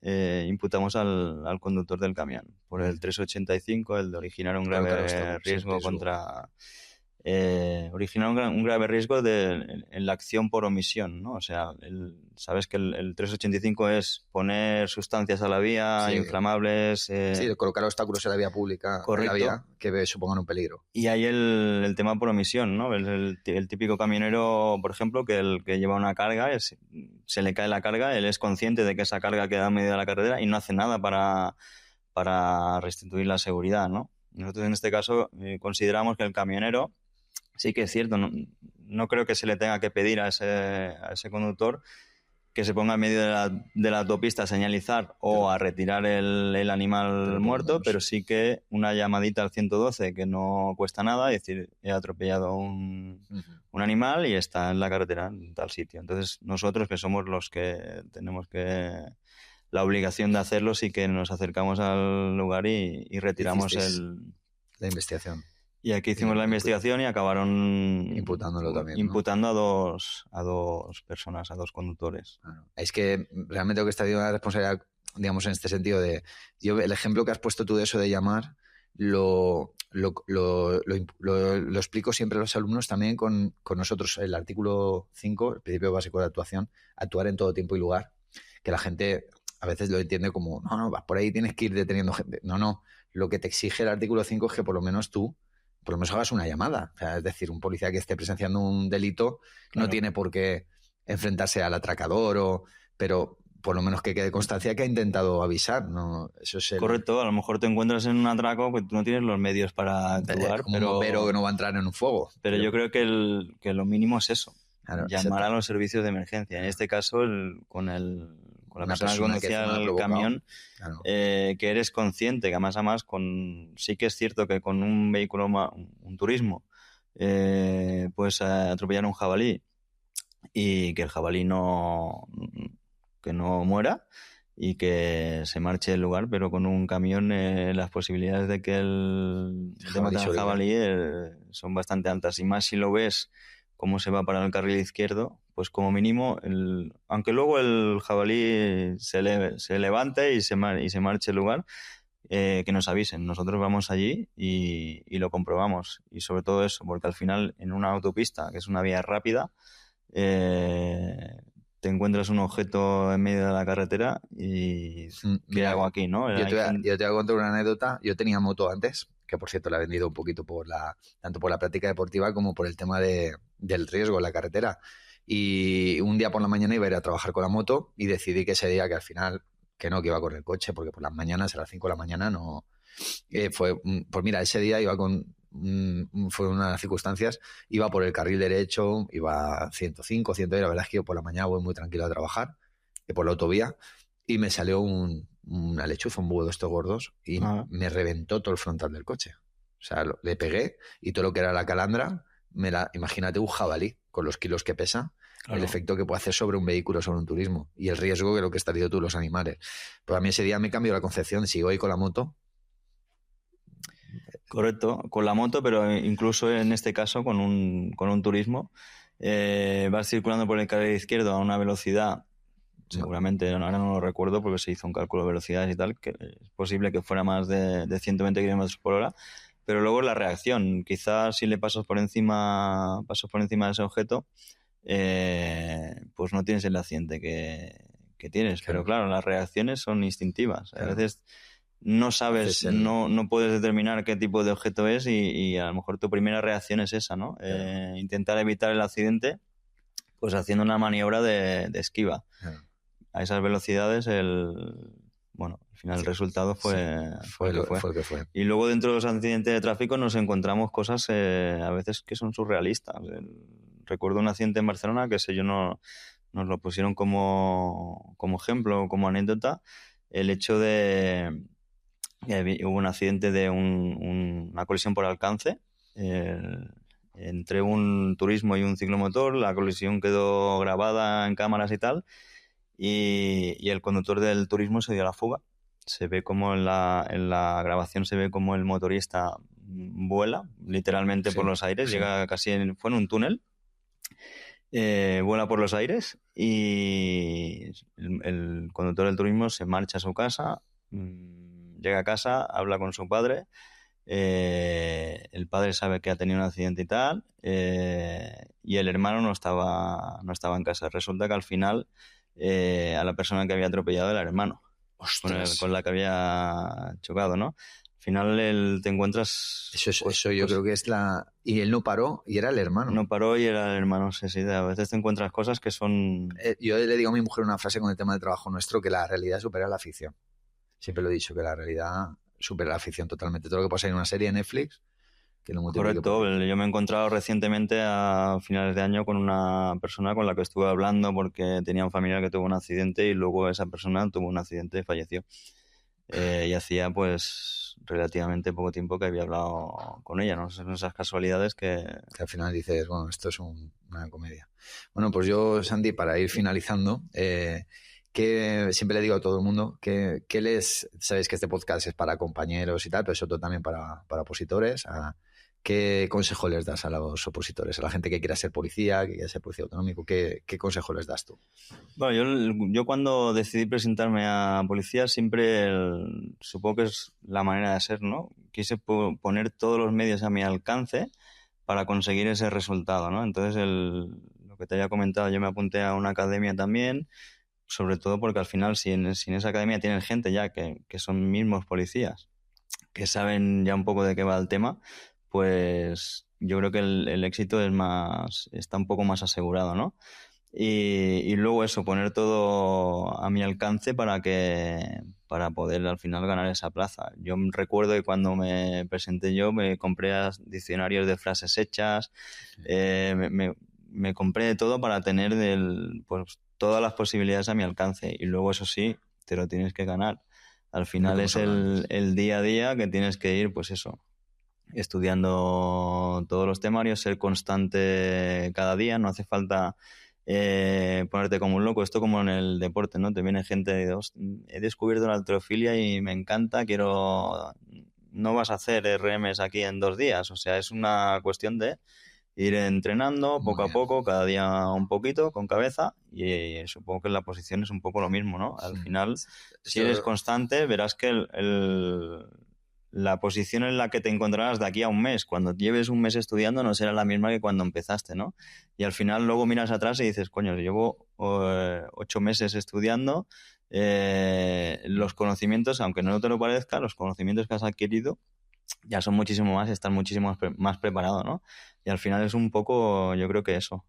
imputamos al conductor del camión por el 385, el de originar un grave riesgo contra... originar un grave riesgo en la acción por omisión, ¿no? O sea, sabes que el 385 es poner sustancias a la vía, inflamables... sí, colocar obstáculos en la vía pública, en la vía, que supongan un peligro. Y hay el tema por omisión, ¿no? El típico camionero, por ejemplo, que el que lleva una carga, se le cae la carga, él es consciente de que esa carga queda en medio de la carretera y no hace nada para restituir la seguridad, ¿no? Nosotros en este caso consideramos que el camionero, sí que es cierto, no creo que se le tenga que pedir a ese conductor que se ponga en medio de la autopista a señalizar o a retirar el animal muerto, pero sí que una llamadita al 112 que no cuesta nada, es decir, he atropellado un animal y está en la carretera en tal sitio. Entonces nosotros, que somos los que tenemos la obligación de hacerlo, sí que nos acercamos al lugar y retiramos la investigación. Y aquí hicimos la investigación y acabaron imputándolo también, imputando a dos personas, a 2 conductores. Es que realmente lo que está teniendo la responsabilidad, digamos, en este sentido el ejemplo que has puesto tú de eso de llamar, lo explico siempre a los alumnos también con nosotros, el artículo 5, el principio básico de actuación, actuar en todo tiempo y lugar, que la gente a veces lo entiende como, no, vas por ahí, tienes que ir deteniendo gente. No, lo que te exige el artículo 5 es que por lo menos tú, por lo menos hagas una llamada. O sea, es decir, un policía que esté presenciando un delito no tiene por qué enfrentarse al atracador, pero por lo menos que quede constancia que ha intentado avisar, ¿no? Eso es Correcto, a lo mejor te encuentras en un atraco que tú no tienes los medios para actuar. Como un bombero que no va a entrar en un fuego. Pero yo creo que lo mínimo es eso, claro, llamar a los servicios de emergencia. En este caso, con la persona que conducía el camión, claro. Que eres consciente, que además sí que es cierto que con un vehículo, un turismo, puedes atropellar un jabalí y que el jabalí que no muera y que se marche del lugar, pero con un camión las posibilidades de que el jabalí son bastante altas, y más si lo ves cómo se va para el carril izquierdo, pues como mínimo, aunque luego el jabalí se levante y se marche del lugar, que nos avisen. Nosotros vamos allí y lo comprobamos, y sobre todo eso, porque al final en una autopista, que es una vía rápida, te encuentras un objeto en medio de la carretera y ¿qué hago aquí, no? Yo te voy a contar una anécdota. Yo tenía moto antes, que por cierto la he vendido un poquito tanto por la práctica deportiva como por el tema del riesgo en la carretera. Y un día por la mañana iba a ir a trabajar con la moto y decidí que ese día, que al final, que iba a correr el coche, porque por las mañanas, a las 5 de la mañana, no... pues mira, ese día iba fue una de las circunstancias, iba por el carril derecho, iba 105, 110, la verdad es que yo por la mañana voy muy tranquilo a trabajar, por la autovía, y me salió una lechuza, un búho de estos gordos, y me reventó todo el frontal del coche. O sea, le pegué, y todo lo que era la calandra, imagínate un jabalí, con los kilos que pesa, claro, el efecto que puede hacer sobre un vehículo, sobre un turismo, y el riesgo que lo que estás diciendo tú, los animales. Pero a mí ese día me cambió la concepción, si voy con la moto. Correcto, con la moto, pero incluso en este caso con un turismo, vas circulando por el carril izquierdo a una velocidad, seguramente, ahora no lo recuerdo porque se hizo un cálculo de velocidades y tal, que es posible que fuera más de 120 km por hora, pero luego la reacción, quizás si le pasas por encima de ese objeto, pues no tienes el accidente que tienes, claro. Pero claro, las reacciones son instintivas, claro. A veces no sabes, no puedes determinar qué tipo de objeto es y a lo mejor tu primera reacción es esa, ¿no? Claro. Intentar evitar el accidente, pues haciendo una maniobra de esquiva. Claro. A esas velocidades, al final el resultado fue el que fue. Y luego dentro de los accidentes de tráfico nos encontramos cosas a veces que son surrealistas. Recuerdo un accidente en Barcelona que nos lo pusieron como ejemplo, como anécdota, el hecho de... hubo un accidente de una colisión por alcance entre un turismo y un ciclomotor. La colisión quedó grabada en cámaras y tal, y el conductor del turismo se dio a la fuga. Se ve como en la grabación se ve como el motorista vuela literalmente por los aires, llega casi fue en un túnel, vuela por los aires, y el conductor del turismo se marcha a su casa. Llega a casa, habla con su padre, el padre sabe que ha tenido un accidente y tal, y el hermano no estaba en casa. Resulta que al final a la persona que había atropellado era el hermano, con la que había chocado, ¿no? Al final te encuentras... Eso yo creo que es la... Y él no paró y era el hermano. No paró y era el hermano, sí. A veces te encuentras cosas que son... Yo le digo a mi mujer una frase con el tema del trabajo nuestro, que la realidad supera la ficción. Siempre lo he dicho, que la realidad supera la ficción totalmente. Todo lo que pasa en una serie de Netflix, que lo multiplica. Correcto. Yo me he encontrado recientemente a finales de año con una persona con la que estuve hablando porque tenía un familiar que tuvo un accidente y luego esa persona tuvo un accidente y falleció. Y hacía pues relativamente poco tiempo que había hablado con ella, ¿no? Son esas casualidades que al final dices, bueno, esto es una comedia. Bueno, pues yo, Santi, para ir finalizando... que siempre le digo a todo el mundo que sabéis que este podcast es para compañeros y tal, pero sobre todo también para opositores, ¿qué consejo les das a los opositores? A la gente que quiera ser policía, que quiera ser policía autonómico, ¿qué consejo les das tú? Bueno, yo cuando decidí presentarme a policía siempre, supongo que es la manera de ser, ¿no? Quise poner todos los medios a mi alcance para conseguir ese resultado, ¿no? Entonces, lo que te había comentado, yo me apunté a una academia también, sobre todo porque al final, si en esa academia tienes gente ya que son mismos policías, que saben ya un poco de qué va el tema, pues yo creo que el éxito está un poco más asegurado, ¿no? Y luego eso, poner todo a mi alcance para poder al final ganar esa plaza. Yo recuerdo que cuando me presenté yo me compré diccionarios de frases hechas, me compré de todo para tener pues, todas las posibilidades a mi alcance. Y luego eso sí, te lo tienes que ganar. Al final es el día a día que tienes que ir, pues eso, estudiando todos los temarios, ser constante cada día, no hace falta ponerte como un loco. Esto como en el deporte, ¿no? Te viene gente de, he descubierto la halterofilia y me encanta, no vas a hacer RMs aquí en 2 días, o sea, es una cuestión de ir entrenando poco a poco, cada día un poquito, con cabeza, y supongo que la posición es un poco lo mismo, ¿no? Al final, si eres constante, verás que la posición en la que te encontrarás de aquí a un mes, cuando lleves un mes estudiando, no será la misma que cuando empezaste, ¿no? Y al final luego miras atrás y dices, coño, llevo 8 meses estudiando, los conocimientos, aunque no te lo parezca, los conocimientos que has adquirido ya son muchísimo más, estás muchísimo más preparado, ¿no? Y al final es un poco, yo creo que eso.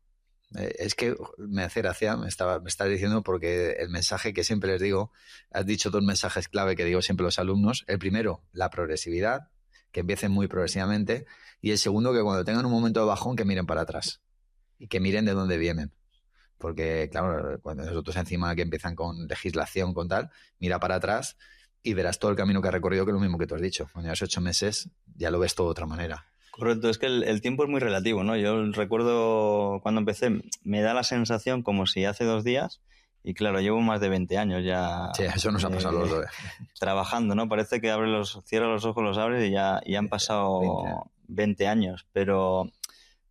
Es que me hace gracia, me estás diciendo, porque el mensaje que siempre les digo, has dicho 2 mensajes clave que digo siempre a los alumnos. El primero, la progresividad, que empiecen muy progresivamente, y el segundo, que cuando tengan un momento de bajón, que miren para atrás y que miren de dónde vienen. Porque, claro, cuando nosotros encima que empiezan con legislación, con tal, mira para atrás y verás todo el camino que has recorrido, que es lo mismo que tú has dicho. Cuando llevas 8 meses, ya lo ves todo de otra manera. Correcto, es que el tiempo es muy relativo, ¿no? Yo recuerdo cuando empecé, me da la sensación como si hace 2 días, y claro, llevo más de 20 años ya. Sí, eso nos ha pasado a los dos. Trabajando, ¿no? Parece que cierras los ojos, los abres y ya han pasado 20 años, pero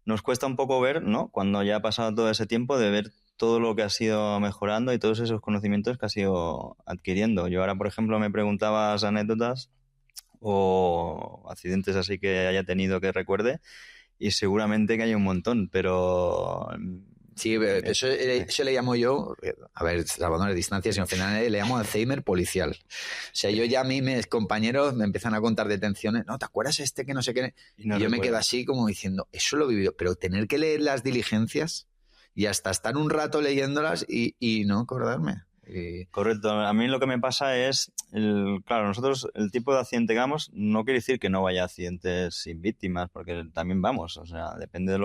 nos cuesta un poco ver, ¿no? Cuando ya ha pasado todo ese tiempo, de ver todo lo que has ido mejorando y todos esos conocimientos que has ido adquiriendo. Yo ahora, por ejemplo, me preguntabas anécdotas o accidentes así que haya tenido que recuerde, y seguramente que hay un montón, pero sí, eso le llamo yo, a ver, salvando las distancias, y al final le llamo Alzheimer policial. O sea, yo ya a mí, mis compañeros me empiezan a contar detenciones, no, ¿te acuerdas que no sé qué? Y yo me quedo así como diciendo, eso lo he vivido, pero tener que leer las diligencias y hasta estar un rato leyéndolas y no acordarme. Correcto. A mí lo que me pasa es, claro, nosotros el tipo de accidente que vamos no quiere decir que no vaya accidentes sin víctimas, porque también vamos, o sea, depende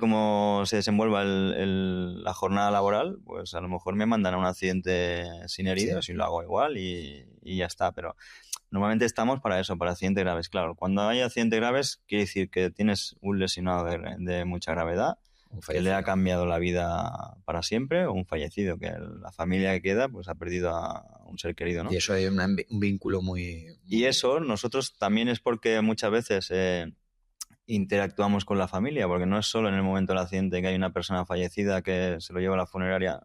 cómo se desenvuelva la jornada laboral, pues a lo mejor me mandan a un accidente sin heridos y lo hago igual y ya está, pero normalmente estamos para eso, para accidentes graves. Claro, cuando hay accidentes graves quiere decir que tienes un lesionado de mucha gravedad, que le ha cambiado la vida para siempre, o un fallecido, que la familia que queda pues ha perdido a un ser querido, ¿no? Y eso hay un vínculo muy... Y eso nosotros también es porque muchas veces interactuamos con la familia, porque no es solo en el momento del accidente que hay una persona fallecida que se lo lleva a la funeraria.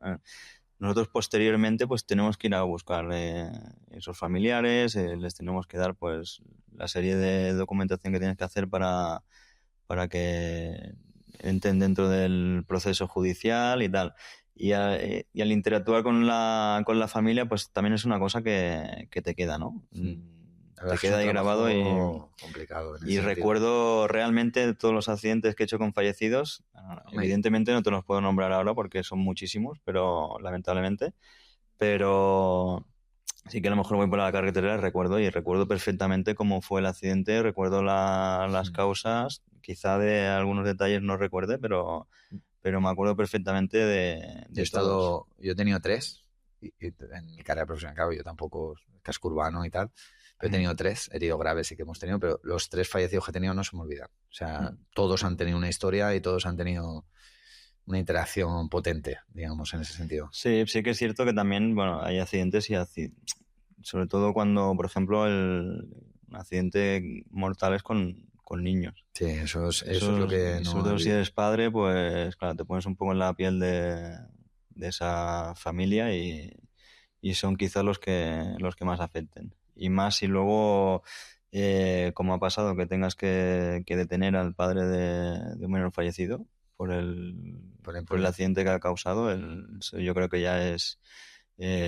Nosotros posteriormente pues tenemos que ir a buscar esos familiares, les tenemos que dar pues la serie de documentación que tienes que hacer para que entren dentro del proceso judicial y tal. Y al interactuar con la familia, pues también es una cosa que te queda, ¿no? Te queda ahí grabado y recuerdo realmente todos los accidentes que he hecho con fallecidos. Evidentemente no te los puedo nombrar ahora porque son muchísimos, pero lamentablemente. Pero sí que a lo mejor voy por la carretera y recuerdo perfectamente cómo fue el accidente, recuerdo las causas, quizá de algunos detalles no recuerde, pero me acuerdo perfectamente de todos. Yo he tenido 3 y en mi carrera profesional, claro, yo tampoco casco urbano y tal, pero he tenido 3 heridos graves sí que hemos tenido, pero los 3 fallecidos que he tenido no se me olvidan. O sea, todos han tenido una historia y todos han tenido una interacción potente, digamos, en ese sentido. Sí que es cierto que también, bueno, hay accidentes sobre todo cuando, por ejemplo, un accidente mortal es con con niños. Sí, eso es lo que y no... sobre todo si eres padre, pues claro, te pones un poco en la piel de esa familia y son quizás los que más afecten. Y más si luego, como ha pasado, que tengas que detener al padre de un menor fallecido por el accidente que ha causado, yo creo que ya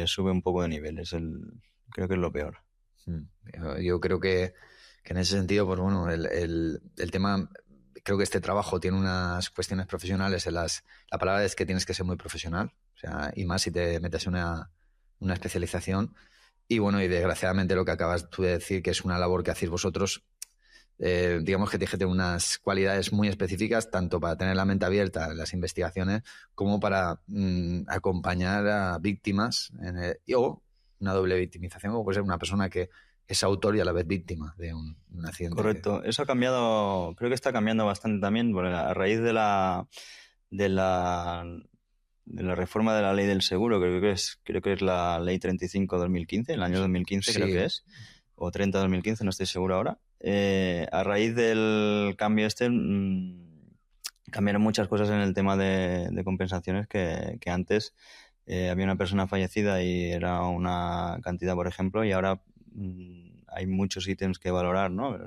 sube un poco de nivel. Creo que es lo peor. Yo creo que en ese sentido, pues bueno, el tema, creo que este trabajo tiene unas cuestiones profesionales la palabra es que tienes que ser muy profesional, o sea, y más si te metes en una especialización. Y bueno, y desgraciadamente lo que acabas tú de decir, que es una labor que hacéis vosotros, digamos que tienes que tener unas cualidades muy específicas, tanto para tener la mente abierta en las investigaciones, como para acompañar a víctimas, o una doble victimización, como puede ser una persona que es autor y a la vez víctima de un accidente. Correcto. Eso ha cambiado, creo que está cambiando bastante también, porque a raíz de la reforma de la ley del seguro, creo que es la ley 35/2015, el año 2015 creo que es, o 30/2015, no estoy seguro ahora. A raíz del cambio cambiaron muchas cosas en el tema de compensaciones que antes había una persona fallecida y era una cantidad, por ejemplo, y ahora hay muchos ítems que valorar, ¿no?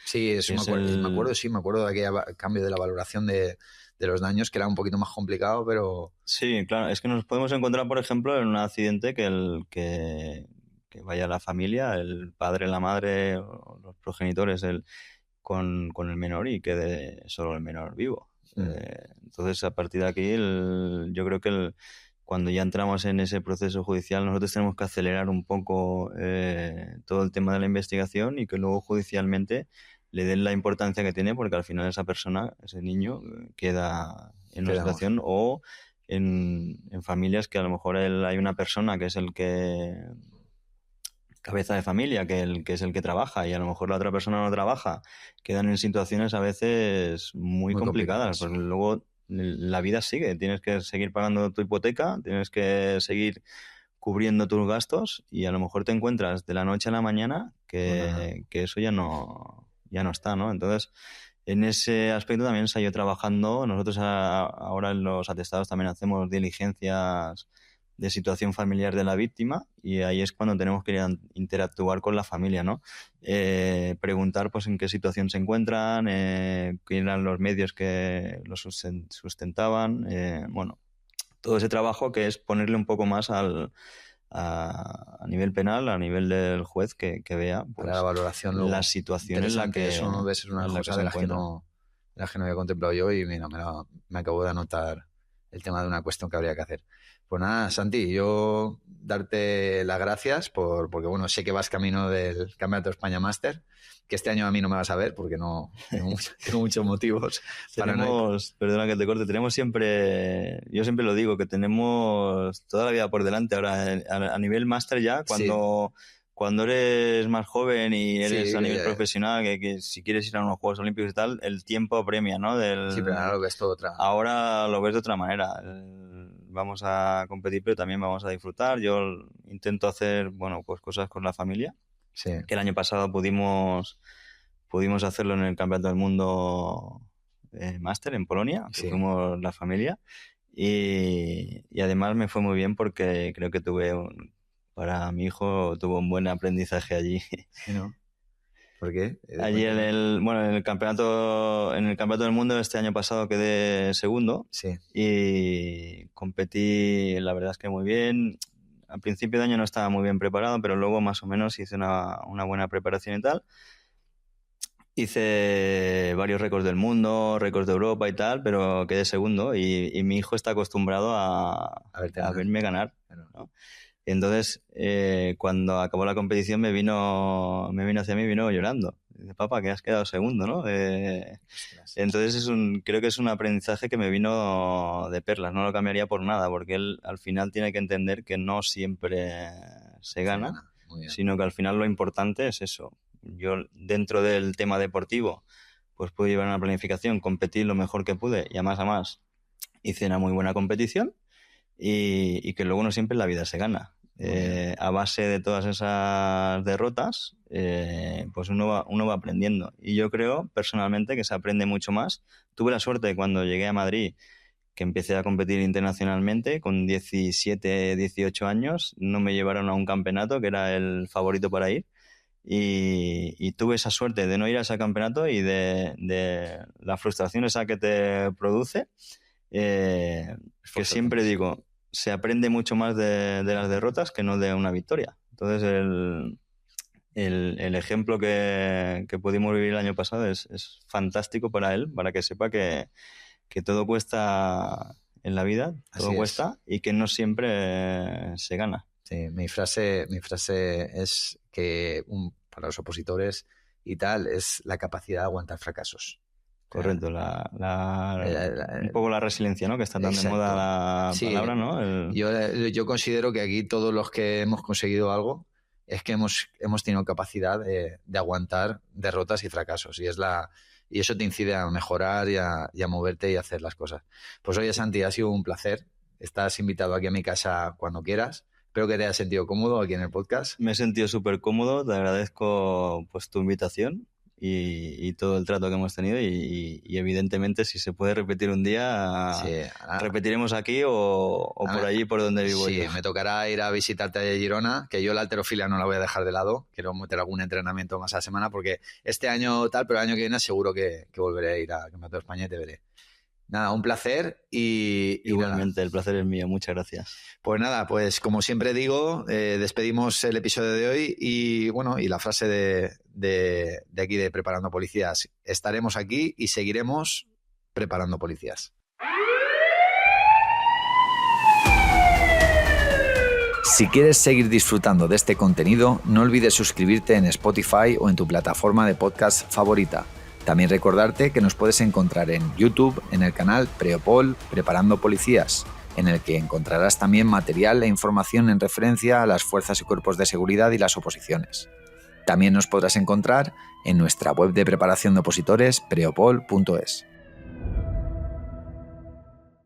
Sí, eso me acuerdo de aquel cambio de la valoración de los daños, que era un poquito más complicado, pero... Sí, claro, es que nos podemos encontrar, por ejemplo, en un accidente que vaya la familia, el padre, la madre, o los progenitores con el menor y quede solo el menor vivo. Entonces, a partir de aquí, yo creo que cuando ya entramos en ese proceso judicial, nosotros tenemos que acelerar un poco todo el tema de la investigación y que luego judicialmente le den la importancia que tiene, porque al final esa persona, ese niño, queda en una situación o en familias que a lo mejor hay una persona que es el que cabeza de familia, que es el que trabaja y a lo mejor la otra persona no trabaja, quedan en situaciones a veces muy complicadas, porque luego la vida sigue, tienes que seguir pagando tu hipoteca, tienes que seguir cubriendo tus gastos y a lo mejor te encuentras de la noche a la mañana que eso ya no está, ¿no? Entonces, en ese aspecto también se ha ido trabajando. Nosotros ahora en los atestados también hacemos diligencias de situación familiar de la víctima y ahí es cuando tenemos que interactuar con la familia, ¿no? Preguntar pues en qué situación se encuentran, qué eran los medios que los sustentaban, bueno, todo ese trabajo que es ponerle un poco más a nivel penal, a nivel del juez que vea pues, para la valoración la situación en la que eso no ves, es una cosa de las que no había contemplado yo y mira, me acabo de anotar el tema de una cuestión que habría que hacer. Pues nada, Santi, yo darte las gracias porque bueno, sé que vas camino del Campeonato de España Máster, que este año a mí no me vas a ver porque no tengo muchos motivos. Perdona que te corte, yo siempre lo digo, que tenemos toda la vida por delante. Ahora, a nivel máster ya, cuando eres más joven y eres a nivel profesional, que si quieres ir a unos Juegos Olímpicos y tal, el tiempo apremia, ¿no? Sí, pero ahora lo ves todo Ahora lo ves de otra manera. Vamos a competir, pero también vamos a disfrutar. Yo intento hacer, bueno, pues cosas con la familia. Sí. Que el año pasado pudimos hacerlo en el Campeonato del Mundo Máster en Polonia, que fuimos la familia. Y además me fue muy bien porque creo que para mi hijo tuvo un buen aprendizaje allí. Sí, ¿no? ¿Por qué? Allí en el campeonato del mundo este año pasado quedé segundo. Sí. Y competí, la verdad es que muy bien. Al principio de año no estaba muy bien preparado, pero luego más o menos hice una buena preparación y tal. Hice varios récords del mundo, récords de Europa y tal, pero quedé segundo y mi hijo está acostumbrado a verme ganar, ¿no? Entonces, cuando acabó la competición me vino hacia mí y vino llorando. Dice, papá, que has quedado segundo, ¿no? Entonces creo que es un aprendizaje que me vino de perlas, no lo cambiaría por nada, porque él al final tiene que entender que no siempre se gana, sino que al final lo importante es eso. Yo dentro del tema deportivo pues pude llevar una planificación, competir lo mejor que pude y a más hice una muy buena competición y que luego no siempre en la vida se gana. A base de todas esas derrotas, pues uno va aprendiendo. Y yo creo, personalmente, que se aprende mucho más. Tuve la suerte de cuando llegué a Madrid, que empecé a competir internacionalmente, con 17, 18 años, no me llevaron a un campeonato, que era el favorito para ir. Y tuve esa suerte de no ir a ese campeonato y de la frustración esa que te produce, que siempre digo, se aprende mucho más de las derrotas que no de una victoria. Entonces el ejemplo que pudimos vivir el año pasado es fantástico para él, para que sepa que todo cuesta en la vida, todo cuesta y que no siempre se gana. Sí, mi frase es que para los opositores y tal es la capacidad de aguantar fracasos. Correcto, un poco la resiliencia, ¿no? Que está tan de moda la palabra, ¿no? Yo considero que aquí todos los que hemos conseguido algo es que hemos tenido capacidad de aguantar derrotas y fracasos y eso te incide a mejorar y a moverte y a hacer las cosas. Pues oye, Santi, ha sido un placer. Estás invitado aquí a mi casa cuando quieras. Espero que te hayas sentido cómodo aquí en el podcast. Me he sentido súper cómodo, te agradezco pues tu invitación y todo el trato que hemos tenido y evidentemente si se puede repetir un día, repetiremos aquí o por allí por donde vivo yo. Sí, me tocará ir a visitarte a Girona, que yo la halterofilia no la voy a dejar de lado, quiero meter algún entrenamiento más a la semana porque este año tal, pero el año que viene seguro que volveré a ir a Campeonato de España y te veré. Nada, un placer y igualmente, nada. El placer es mío, muchas gracias. Pues nada, pues como siempre digo, despedimos el episodio de hoy y bueno, y la frase de aquí de Preparando Policías, estaremos aquí y seguiremos preparando policías. Si quieres seguir disfrutando de este contenido, no olvides suscribirte en Spotify o en tu plataforma de podcast favorita. También recordarte que nos puedes encontrar en YouTube, en el canal Preopol Preparando Policías, en el que encontrarás también material e información en referencia a las fuerzas y cuerpos de seguridad y las oposiciones. También nos podrás encontrar en nuestra web de preparación de opositores, preopol.es.